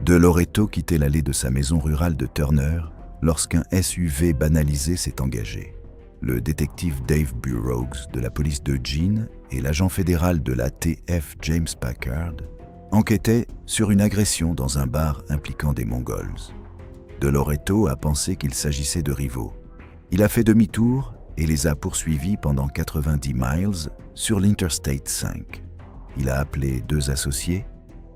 DeLoretto quittait l'allée de sa maison rurale de Turner lorsqu'un SUV banalisé s'est engagé. Le détective Dave Burroughs de la police d'Eugene et l'agent fédéral de l'ATF James Packard enquêtaient sur une agression dans un bar impliquant des Mongols. DeLoretto a pensé qu'il s'agissait de rivaux. Il a fait demi-tour et les a poursuivis pendant 90 miles sur l'Interstate 5. Il a appelé 2 associés,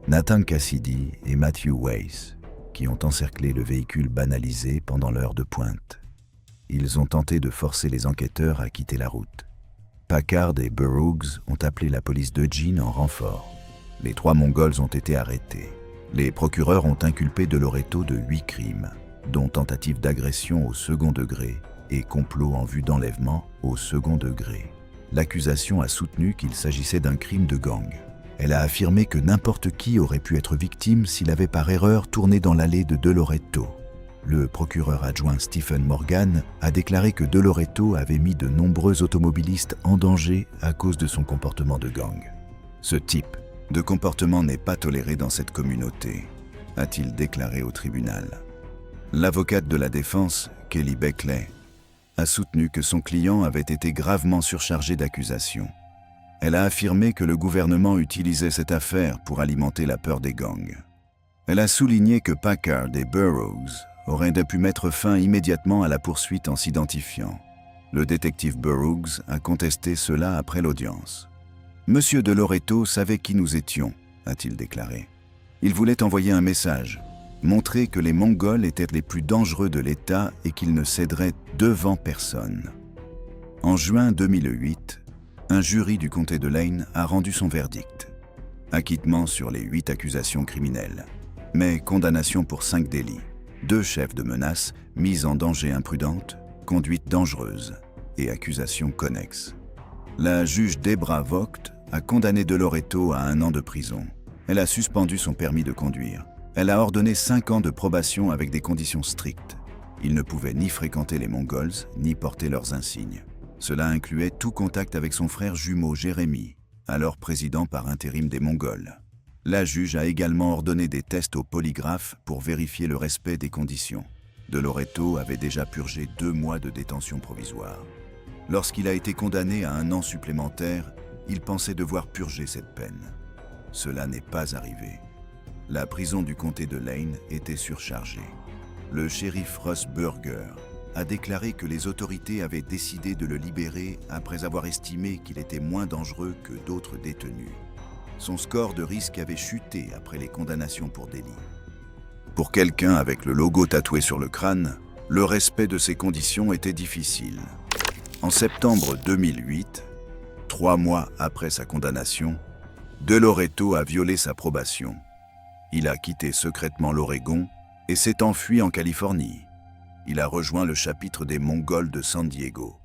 Nathan Cassidy et Matthew Weiss, qui ont encerclé le véhicule banalisé pendant l'heure de pointe. Ils ont tenté de forcer les enquêteurs à quitter la route. Packard et Burroughs ont appelé la police d'Eugene en renfort. Les 3 Mongols ont été arrêtés. Les procureurs ont inculpé DeLoretto de 8 crimes, dont tentative d'agression au second degré et complot en vue d'enlèvement au second degré. L'accusation a soutenu qu'il s'agissait d'un crime de gang. Elle a affirmé que n'importe qui aurait pu être victime s'il avait par erreur tourné dans l'allée de DeLoretto. Le procureur adjoint Stephen Morgan a déclaré que DeLoretto avait mis de nombreux automobilistes en danger à cause de son comportement de gang. Ce type de comportement n'est pas toléré dans cette communauté, a-t-il déclaré au tribunal. L'avocate de la défense, Kelly Beckley, a soutenu que son client avait été gravement surchargé d'accusations. Elle a affirmé que le gouvernement utilisait cette affaire pour alimenter la peur des gangs. Elle a souligné que Packard et Burroughs auraient pu mettre fin immédiatement à la poursuite en s'identifiant. Le détective Burroughs a contesté cela après l'audience. « Monsieur DeLoretto savait qui nous étions », a-t-il déclaré. Il voulait envoyer un message, montrer que les Mongols étaient les plus dangereux de l'État et qu'ils ne céderaient devant personne. En juin 2008, un jury du comté de Lane a rendu son verdict. Acquittement sur les 8 accusations criminelles, mais condamnation pour 5 délits. 2 chefs de menace, mise en danger imprudente, conduite dangereuse et accusation connexe. La juge Debra Vogt a condamné DeLoretto à 1 an de prison. Elle a suspendu son permis de conduire. Elle a ordonné 5 ans de probation avec des conditions strictes. Il ne pouvait ni fréquenter les Mongols, ni porter leurs insignes. Cela incluait tout contact avec son frère jumeau Jérémy, alors président par intérim des Mongols. La juge a également ordonné des tests au polygraphe pour vérifier le respect des conditions. DeLoretto avait déjà purgé 2 mois de détention provisoire. Lorsqu'il a été condamné à 1 an supplémentaire, il pensait devoir purger cette peine. Cela n'est pas arrivé. La prison du comté de Lane était surchargée. Le shérif Russ Burger a déclaré que les autorités avaient décidé de le libérer après avoir estimé qu'il était moins dangereux que d'autres détenus. Son score de risque avait chuté après les condamnations pour délit. Pour quelqu'un avec le logo tatoué sur le crâne, Le respect de ces conditions était difficile. En septembre 2008, 3 mois après sa condamnation, De Loreto a violé sa probation. Il a quitté secrètement l'Oregon et s'est enfui en Californie. Il a rejoint le chapitre des Mongols de San Diego.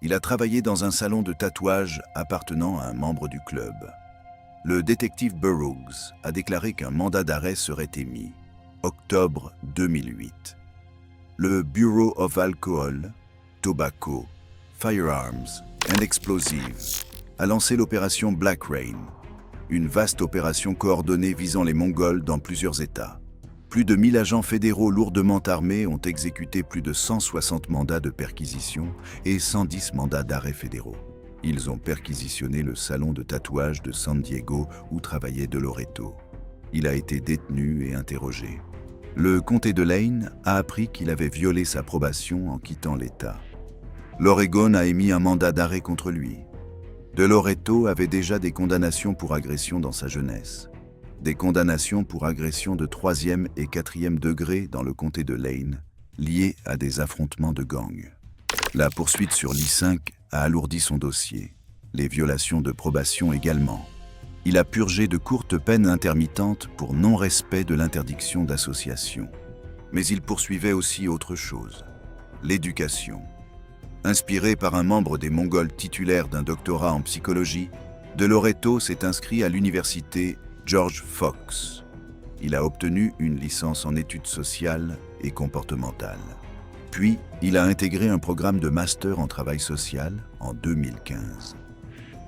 Il a travaillé dans un salon de tatouage appartenant à un membre du club. Le détective Burroughs a déclaré qu'un mandat d'arrêt serait émis. Octobre 2008. Le Bureau of Alcohol, Tobacco, Firearms and Explosives a lancé l'opération Black Rain, une vaste opération coordonnée visant les Mongols dans plusieurs États. Plus de 1000 agents fédéraux lourdement armés ont exécuté plus de 160 mandats de perquisition et 110 mandats d'arrêt fédéraux. Ils ont perquisitionné le salon de tatouage de San Diego où travaillait De Loreto. Il a été détenu et interrogé. Le comté de Lane a appris qu'il avait violé sa probation en quittant l'État. L'Oregon a émis un mandat d'arrêt contre lui. De Loreto avait déjà des condamnations pour agression dans sa jeunesse. Des condamnations pour agression de 3e et 4e degré dans le comté de Lane, liées à des affrontements de gangs. La poursuite sur l'I5 a alourdi son dossier, les violations de probation également. Il a purgé de courtes peines intermittentes pour non-respect de l'interdiction d'association. Mais il poursuivait aussi autre chose, l'éducation. Inspiré par un membre des Mongols titulaire d'un doctorat en psychologie, De Loreto s'est inscrit à l'université George Fox. Il a obtenu une licence en études sociales et comportementales. Puis, il a intégré un programme de master en travail social en 2015.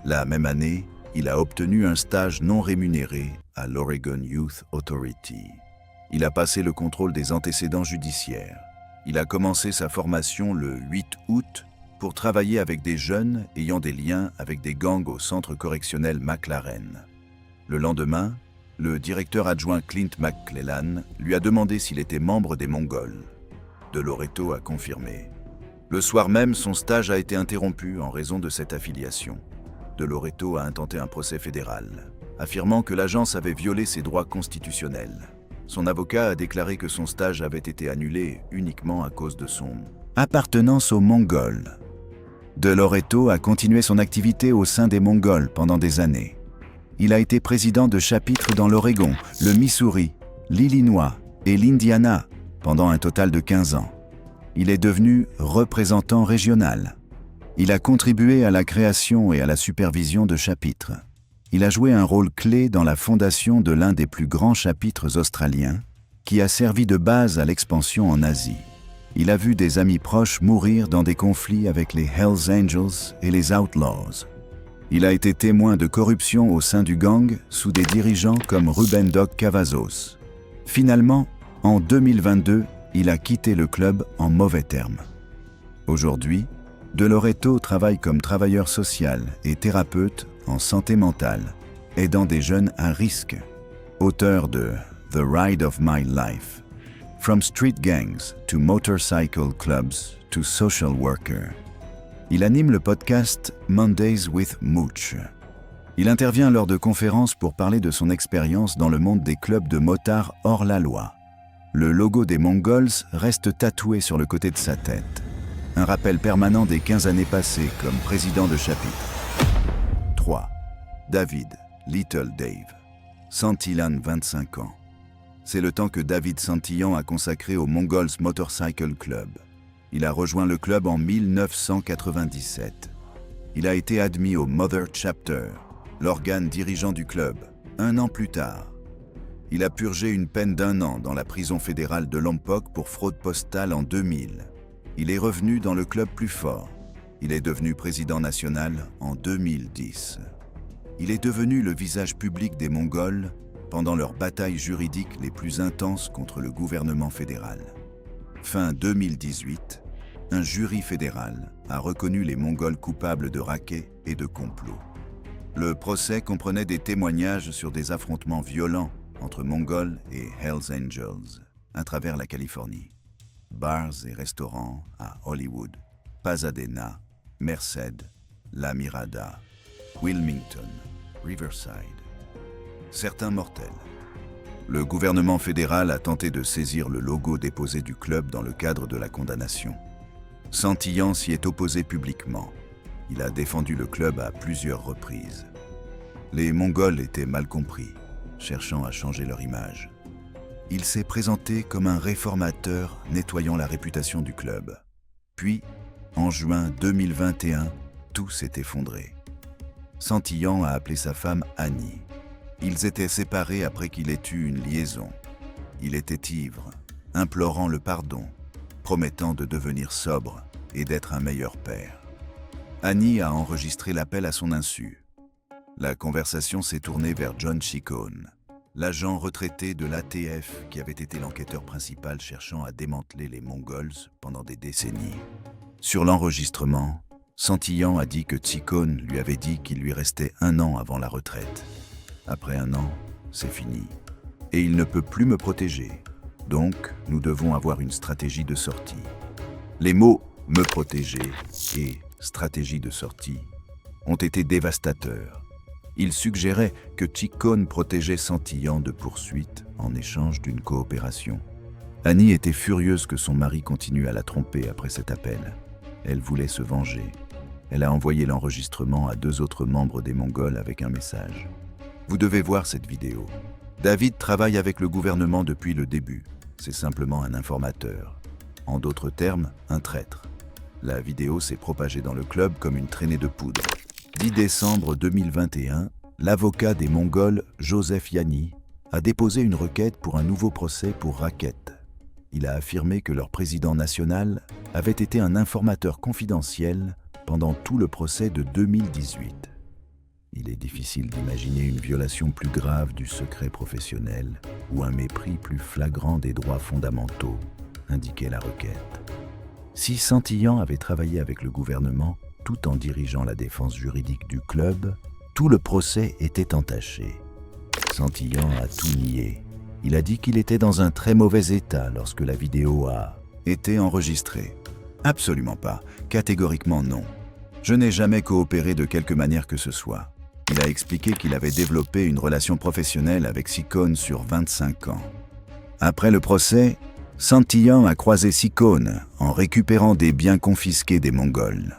La même année, il a obtenu un stage non rémunéré à l'Oregon Youth Authority. Il a passé le contrôle des antécédents judiciaires. Il a commencé sa formation le 8 août pour travailler avec des jeunes ayant des liens avec des gangs au centre correctionnel McLaren. Le lendemain, le directeur adjoint Clint McClellan lui a demandé s'il était membre des Mongols. De Loreto a confirmé. Le soir même, son stage a été interrompu en raison de cette affiliation. De Loreto a intenté un procès fédéral, affirmant que l'agence avait violé ses droits constitutionnels. Son avocat a déclaré que son stage avait été annulé uniquement à cause de son appartenance aux Mongols. De Loreto a continué son activité au sein des Mongols pendant des années. Il a été président de chapitres dans l'Oregon, le Missouri, l'Illinois et l'Indiana pendant un total de 15 ans. Il est devenu représentant régional. Il a contribué à la création et à la supervision de chapitres. Il a joué un rôle clé dans la fondation de l'un des plus grands chapitres australiens, qui a servi de base à l'expansion en Asie. Il a vu des amis proches mourir dans des conflits avec les Hells Angels et les Outlaws. Il a été témoin de corruption au sein du gang sous des dirigeants comme Ruben Doc Cavazos. Finalement, en 2022, il a quitté le club en mauvais termes. Aujourd'hui, De Loreto travaille comme travailleur social et thérapeute en santé mentale, aidant des jeunes à risque. Auteur de The Ride of My Life, From Street Gangs to Motorcycle Clubs to Social Worker. Il anime le podcast Mondays with Mooch. Il intervient lors de conférences pour parler de son expérience dans le monde des clubs de motards hors la loi. Le logo des Mongols reste tatoué sur le côté de sa tête. Un rappel permanent des 15 années passées comme président de chapitre. 3. David, Little Dave. Santillan, 25 ans. C'est le temps que David Santillan a consacré au Mongols Motorcycle Club. Il a rejoint le club en 1997. Il a été admis au Mother Chapter, l'organe dirigeant du club, 1 an plus tard. Il a purgé une peine d'1 an dans la prison fédérale de Lompoc pour fraude postale en 2000. Il est revenu dans le club plus fort. Il est devenu président national en 2010. Il est devenu le visage public des Mongols pendant leurs batailles juridiques les plus intenses contre le gouvernement fédéral. Fin 2018, un jury fédéral a reconnu les Mongols coupables de racket et de complot. Le procès comprenait des témoignages sur des affrontements violents entre Mongols et Hells Angels à travers la Californie. Bars et restaurants à Hollywood, Pasadena, Merced, La Mirada, Wilmington, Riverside. Certains mortels. Le gouvernement fédéral a tenté de saisir le logo déposé du club dans le cadre de la condamnation. Santillan s'y est opposé publiquement. Il a défendu le club à plusieurs reprises. Les Mongols étaient mal compris, cherchant à changer leur image. Il s'est présenté comme un réformateur nettoyant la réputation du club. Puis, en juin 2021, tout s'est effondré. Santillan a appelé sa femme Annie. Ils étaient séparés après qu'il ait eu une liaison. Il était ivre, implorant le pardon, promettant de devenir sobre et d'être un meilleur père. Annie a enregistré l'appel à son insu. La conversation s'est tournée vers John Ciccone, l'agent retraité de l'ATF qui avait été l'enquêteur principal cherchant à démanteler les Mongols pendant des décennies. Sur l'enregistrement, Santillan a dit que Ciccone lui avait dit qu'il lui restait 1 an avant la retraite. Après 1 an, c'est fini. Et il ne peut plus me protéger. Donc, nous devons avoir une stratégie de sortie. Les mots « me protéger » et « stratégie de sortie » ont été dévastateurs. Il suggérait que Ciccone protégeait Santillan de poursuites en échange d'une coopération. Annie était furieuse que son mari continue à la tromper après cet appel. Elle voulait se venger. Elle a envoyé l'enregistrement à 2 autres membres des Mongols avec un message. Vous devez voir cette vidéo. David travaille avec le gouvernement depuis le début. C'est simplement un informateur. En d'autres termes, un traître. La vidéo s'est propagée dans le club comme une traînée de poudre. 10 décembre 2021, l'avocat des Mongols, Joseph Yanni, a déposé une requête pour un nouveau procès pour racket. Il a affirmé que leur président national avait été un informateur confidentiel pendant tout le procès de 2018. Il est difficile d'imaginer une violation plus grave du secret professionnel ou un mépris plus flagrant des droits fondamentaux, indiquait la requête. Si Santillan avait travaillé avec le gouvernement, tout en dirigeant la défense juridique du club, tout le procès était entaché. Santillan a tout nié. Il a dit qu'il était dans un très mauvais état lorsque la vidéo a été enregistrée. Absolument pas, catégoriquement non. Je n'ai jamais coopéré de quelque manière que ce soit. Il a expliqué qu'il avait développé une relation professionnelle avec Ciccone sur 25 ans. Après le procès, Santillan a croisé Ciccone en récupérant des biens confisqués des Mongols.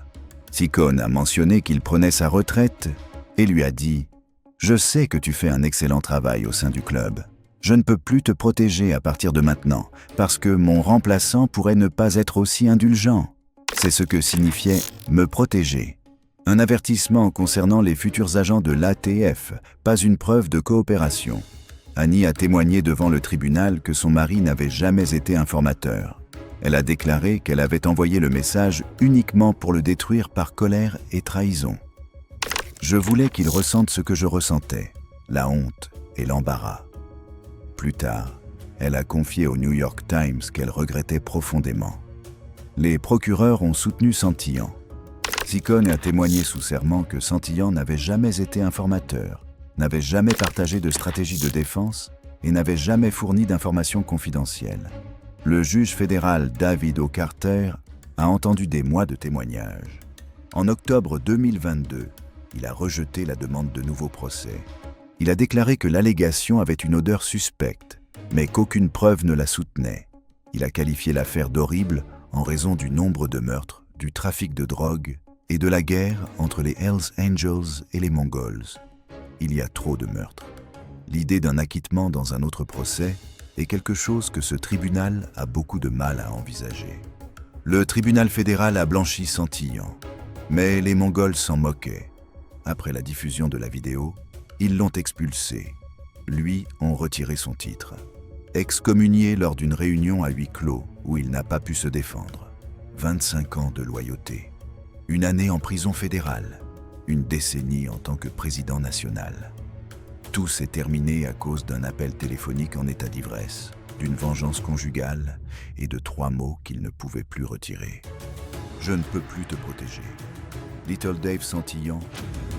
Ciccone a mentionné qu'il prenait sa retraite et lui a dit « Je sais que tu fais un excellent travail au sein du club. Je ne peux plus te protéger à partir de maintenant parce que mon remplaçant pourrait ne pas être aussi indulgent. » C'est ce que signifiait « me protéger ». Un avertissement concernant les futurs agents de l'ATF, pas une preuve de coopération. Annie a témoigné devant le tribunal que son mari n'avait jamais été informateur. Elle a déclaré qu'elle avait envoyé le message uniquement pour le détruire par colère et trahison. Je voulais qu'il ressente ce que je ressentais, la honte et l'embarras. Plus tard, elle a confié au New York Times qu'elle regrettait profondément. Les procureurs ont soutenu Santillan. Ciccone a témoigné sous serment que Santillan n'avait jamais été informateur, n'avait jamais partagé de stratégie de défense et n'avait jamais fourni d'informations confidentielles. Le juge fédéral David O. Carter a entendu des mois de témoignages. En octobre 2022, il a rejeté la demande de nouveau procès. Il a déclaré que l'allégation avait une odeur suspecte, mais qu'aucune preuve ne la soutenait. Il a qualifié l'affaire d'horrible en raison du nombre de meurtres, du trafic de drogue et de la guerre entre les Hells Angels et les Mongols. Il y a trop de meurtres. L'idée d'un acquittement dans un autre procès est quelque chose que ce tribunal a beaucoup de mal à envisager. Le tribunal fédéral a blanchi Santillan, mais les Mongols s'en moquaient. Après la diffusion de la vidéo, ils l'ont expulsé. Lui ont retiré son titre. Excommunié lors d'une réunion à huis clos où il n'a pas pu se défendre. 25 ans de loyauté. Une année en prison fédérale. Une décennie en tant que président national. Tout s'est terminé à cause d'un appel téléphonique en état d'ivresse, d'une vengeance conjugale et de 3 mots qu'il ne pouvait plus retirer. Je ne peux plus te protéger. Little Dave Santillan,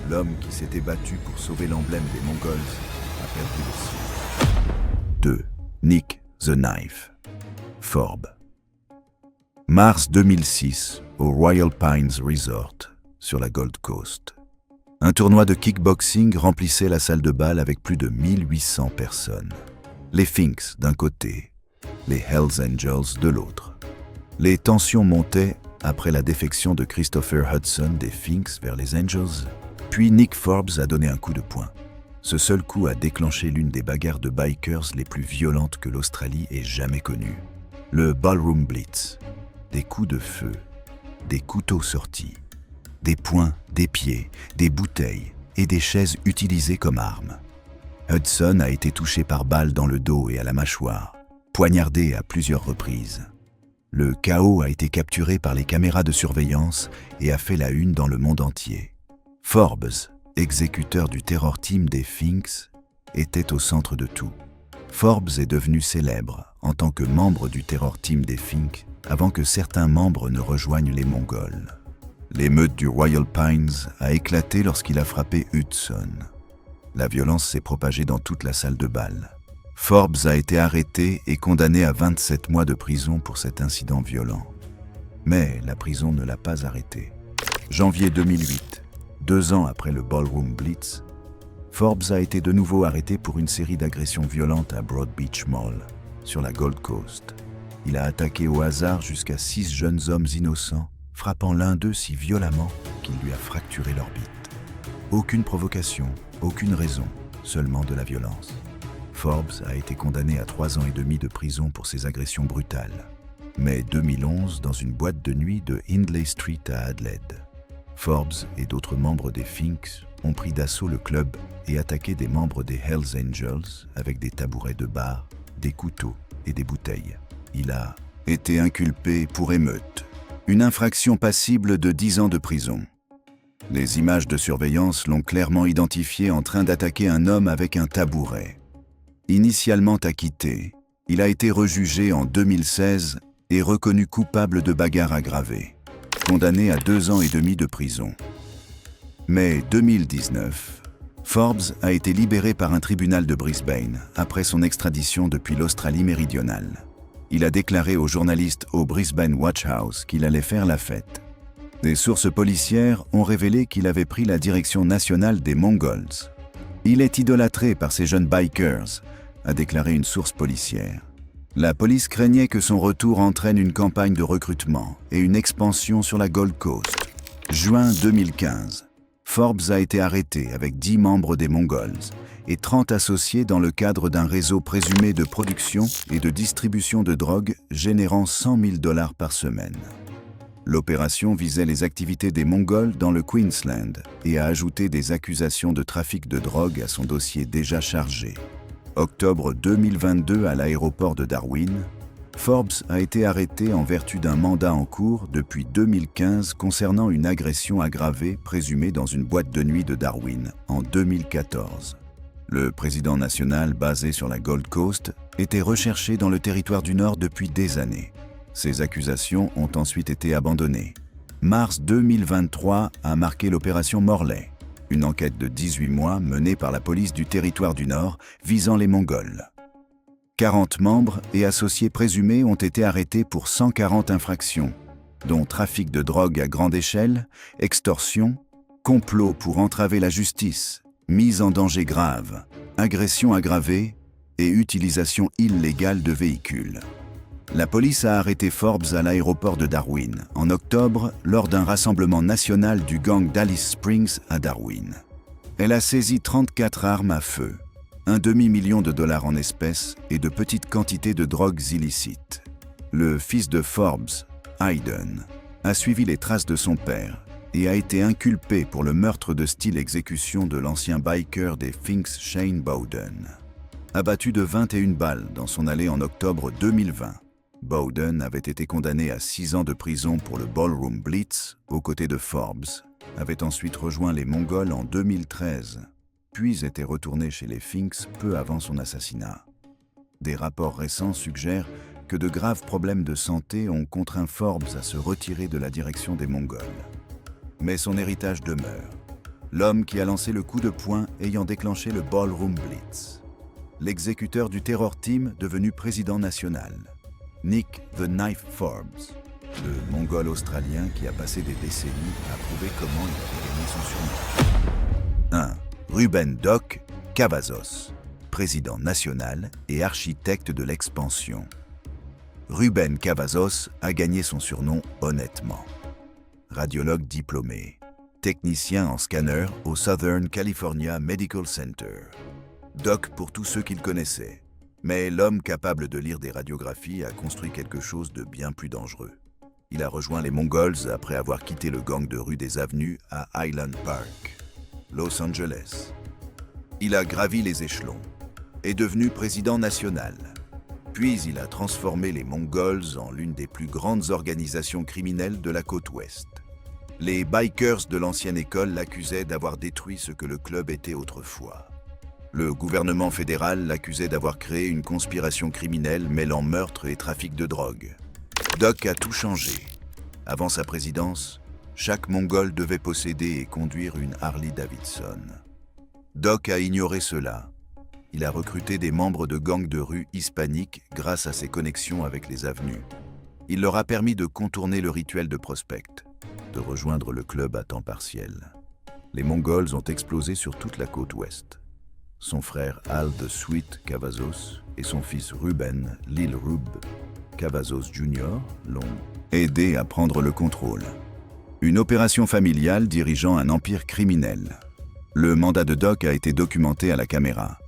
l'homme qui s'était battu pour sauver l'emblème des Mongols, a perdu le sien. 2. Nick the Knife. Forbes. Mars 2006, au Royal Pines Resort, sur la Gold Coast. Un tournoi de kickboxing remplissait la salle de bal avec plus de 1800 personnes. Les Finks d'un côté, les Hells Angels de l'autre. Les tensions montaient après la défection de Christopher Hudson des Finks vers les Angels, puis Nick Forbes a donné un coup de poing. Ce seul coup a déclenché l'une des bagarres de bikers les plus violentes que l'Australie ait jamais connues. Le Ballroom Blitz. Des coups de feu, des couteaux sortis, des poings, des pieds, des bouteilles et des chaises utilisées comme armes. Hudson a été touché par balles dans le dos et à la mâchoire, poignardé à plusieurs reprises. Le chaos a été capturé par les caméras de surveillance et a fait la une dans le monde entier. Forbes, exécuteur du terror team des Finks, était au centre de tout. Forbes est devenu célèbre en tant que membre du terror team des Finks avant que certains membres ne rejoignent les Mongols. L'émeute du Royal Pines a éclaté lorsqu'il a frappé Hudson. La violence s'est propagée dans toute la salle de bal. Forbes a été arrêté et condamné à 27 mois de prison pour cet incident violent. Mais la prison ne l'a pas arrêté. Janvier 2008, 2 ans après le Ballroom Blitz, Forbes a été de nouveau arrêté pour une série d'agressions violentes à Broad Beach Mall, sur la Gold Coast. Il a attaqué au hasard jusqu'à 6 jeunes hommes innocents, frappant l'un d'eux si violemment qu'il lui a fracturé l'orbite. Aucune provocation, aucune raison, seulement de la violence. Forbes a été condamné à 3 ans et demi de prison pour ses agressions brutales. Mai 2011, dans une boîte de nuit de Hindley Street à Adelaide. Forbes et d'autres membres des Finks ont pris d'assaut le club et attaqué des membres des Hells Angels avec des tabourets de bar, des couteaux et des bouteilles. Il a été inculpé pour émeute, une infraction passible de 10 ans de prison. Les images de surveillance l'ont clairement identifié en train d'attaquer un homme avec un tabouret. Initialement acquitté, il a été rejugé en 2016 et reconnu coupable de bagarre aggravée, condamné à 2 ans et demi de prison. Mai 2019, Forbes a été libéré par un tribunal de Brisbane après son extradition depuis l'Australie méridionale. Il a déclaré aux journalistes au Brisbane Watch House qu'il allait faire la fête. Des sources policières ont révélé qu'il avait pris la direction nationale des Mongols. Il est idolâtré par ces jeunes bikers, a déclaré une source policière. La police craignait que son retour entraîne une campagne de recrutement et une expansion sur la Gold Coast. Juin 2015, Forbes a été arrêté avec 10 membres des Mongols et 30 associés dans le cadre d'un réseau présumé de production et de distribution de drogue générant $100 000 par semaine. L'opération visait les activités des Mongols dans le Queensland et a ajouté des accusations de trafic de drogue à son dossier déjà chargé. Octobre 2022 à l'aéroport de Darwin, Forbes a été arrêté en vertu d'un mandat en cours depuis 2015 concernant une agression aggravée présumée dans une boîte de nuit de Darwin en 2014. Le président national basé sur la Gold Coast était recherché dans le territoire du Nord depuis des années. Ces accusations ont ensuite été abandonnées. Mars 2023 a marqué l'opération Morlaix, une enquête de 18 mois menée par la police du territoire du Nord visant les Mongols. 40 membres et associés présumés ont été arrêtés pour 140 infractions, dont trafic de drogue à grande échelle, extorsion, complot pour entraver la justice, mise en danger grave, agression aggravée et utilisation illégale de véhicules. La police a arrêté Forbes à l'aéroport de Darwin en octobre lors d'un rassemblement national du gang d'Alice Springs à Darwin. Elle a saisi 34 armes à feu, $1 demi-million en espèces et de petites quantités de drogues illicites. Le fils de Forbes, Hayden, a suivi les traces de son père et a été inculpé pour le meurtre de style exécution de l'ancien biker des Finks Shane Bowden. Abattu de 21 balles dans son allée en octobre 2020, Bowden avait été condamné à 6 ans de prison pour le Ballroom Blitz aux côtés de Forbes, avait ensuite rejoint les Mongols en 2013, puis était retourné chez les Finks peu avant son assassinat. Des rapports récents suggèrent que de graves problèmes de santé ont contraint Forbes à se retirer de la direction des Mongols. Mais son héritage demeure, l'homme qui a lancé le coup de poing ayant déclenché le Ballroom Blitz, l'exécuteur du terror team devenu président national. Nick the Knife Forbes, le Mongol australien qui a passé des décennies à prouver comment il avait gagné son surnom. 1. Ruben Doc Cavazos, président national et architecte de l'expansion. Rubén Cavazos a gagné son surnom honnêtement. Radiologue diplômé, technicien en scanner au Southern California Medical Center. Doc pour tous ceux qu'il connaissait. Mais l'homme capable de lire des radiographies a construit quelque chose de bien plus dangereux. Il a rejoint les Mongols après avoir quitté le gang de rue des Avenues à Highland Park, Los Angeles. Il a gravi les échelons, est devenu président national. Puis il a transformé les Mongols en l'une des plus grandes organisations criminelles de la côte ouest. Les bikers de l'ancienne école l'accusaient d'avoir détruit ce que le club était autrefois. Le gouvernement fédéral l'accusait d'avoir créé une conspiration criminelle mêlant meurtre et trafic de drogue. Doc a tout changé. Avant sa présidence, chaque Mongol devait posséder et conduire une Harley Davidson. Doc a ignoré cela. Il a recruté des membres de gangs de rue hispaniques grâce à ses connexions avec les avenues. Il leur a permis de contourner le rituel de prospect, de rejoindre le club à temps partiel. Les Mongols ont explosé sur toute la côte ouest. Son frère Al the Sweet Cavazos et son fils Ruben Lil Rub Cavazos Jr. l'ont aidé à prendre le contrôle. Une opération familiale dirigeant un empire criminel. Le mandat de Doc a été documenté à la caméra.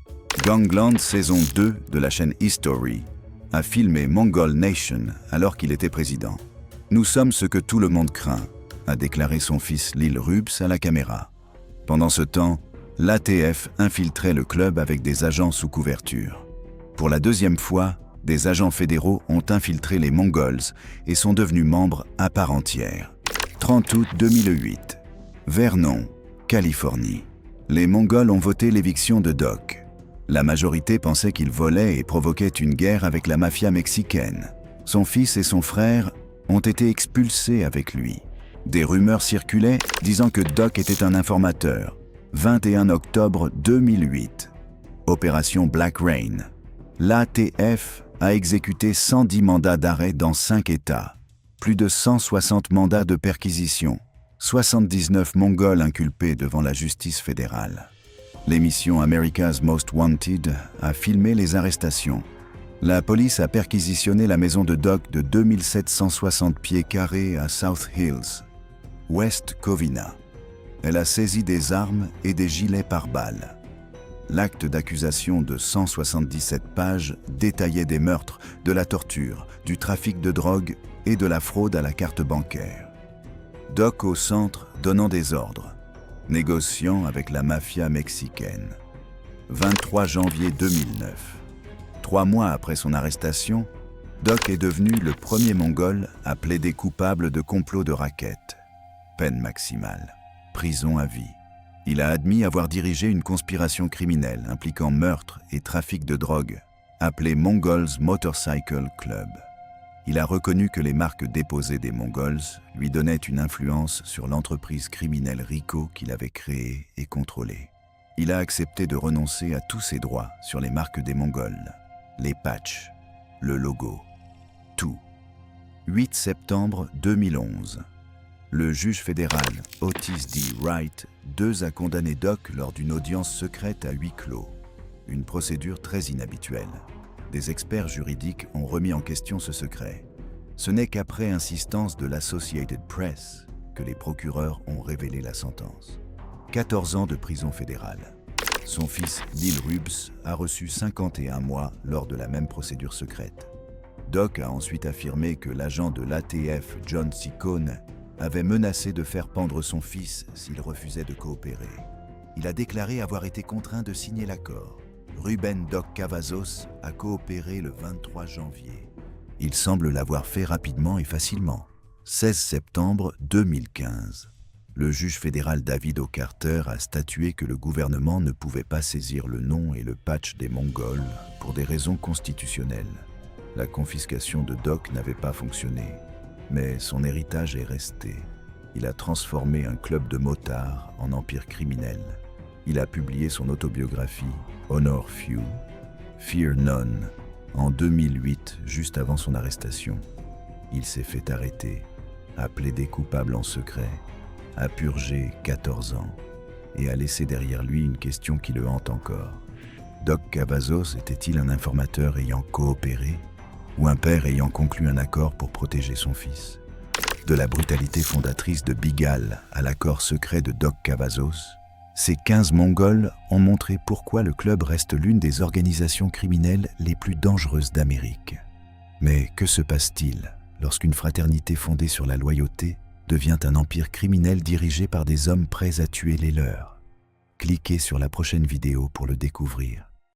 Gangland saison 2 de la chaîne History a filmé Mongol Nation alors qu'il était président. Nous sommes ce que tout le monde craint, a déclaré son fils Lil Rubs à la caméra. Pendant ce temps, l'ATF infiltrait le club avec des agents sous couverture. Pour la deuxième fois, des agents fédéraux ont infiltré les Mongols et sont devenus membres à part entière. 30 août 2008. Vernon, Californie. Les Mongols ont voté l'éviction de Doc. La majorité pensait qu'il volait et provoquait une guerre avec la mafia mexicaine. Son fils et son frère ont été expulsés avec lui. Des rumeurs circulaient disant que Doc était un informateur. 21 octobre 2008. Opération Black Rain. L'ATF a exécuté 110 mandats d'arrêt dans 5 États, plus de 160 mandats de perquisition, 79 Mongols inculpés devant la justice fédérale. L'émission America's Most Wanted a filmé les arrestations. La police a perquisitionné la maison de Doc de 2760 pieds carrés à South Hills, West Covina. Elle a saisi des armes et des gilets pare-balles. L'acte d'accusation de 177 pages détaillait des meurtres, de la torture, du trafic de drogue et de la fraude à la carte bancaire. Doc au centre donnant des ordres, négociant avec la mafia mexicaine. 23 janvier 2009. 3 mois après son arrestation, Doc est devenu le premier Mongol à plaider coupable de complot de racket. Peine maximale. Prison à vie. Il a admis avoir dirigé une conspiration criminelle impliquant meurtre et trafic de drogue, appelée Mongols Motorcycle Club. Il a reconnu que les marques déposées des Mongols lui donnaient une influence sur l'entreprise criminelle Rico qu'il avait créée et contrôlée. Il a accepté de renoncer à tous ses droits sur les marques des Mongols, les patchs, le logo, tout. 8 septembre 2011. Le juge fédéral Otis D. Wright II a condamné Doc lors d'une audience secrète à huis clos. Une procédure très inhabituelle. Des experts juridiques ont remis en question ce secret. Ce n'est qu'après insistance de l'Associated Press que les procureurs ont révélé la sentence. 14 ans de prison fédérale. Son fils Lil Rubs a reçu 51 mois lors de la même procédure secrète. Doc a ensuite affirmé que l'agent de l'ATF John Ciccone avait menacé de faire pendre son fils s'il refusait de coopérer. Il a déclaré avoir été contraint de signer l'accord. Ruben Doc Cavazos a coopéré le 23 janvier. Il semble l'avoir fait rapidement et facilement. 16 septembre 2015. Le juge fédéral David O'Carter a statué que le gouvernement ne pouvait pas saisir le nom et le patch des Mongols pour des raisons constitutionnelles. La confiscation de Doc n'avait pas fonctionné. Mais son héritage est resté. Il a transformé un club de motards en empire criminel. Il a publié son autobiographie « Honor Few, Fear None » en 2008, juste avant son arrestation. Il s'est fait arrêter, a plaidé coupable en secret, a purgé 14 ans et a laissé derrière lui une question qui le hante encore. Doc Cavazos était-il un informateur ayant coopéré ou un père ayant conclu un accord pour protéger son fils? De la brutalité fondatrice de Bigal à l'accord secret de Doc Cavazos, ces 15 Mongols ont montré pourquoi le club reste l'une des organisations criminelles les plus dangereuses d'Amérique. Mais que se passe-t-il lorsqu'une fraternité fondée sur la loyauté devient un empire criminel dirigé par des hommes prêts à tuer les leurs? Cliquez sur la prochaine vidéo pour le découvrir.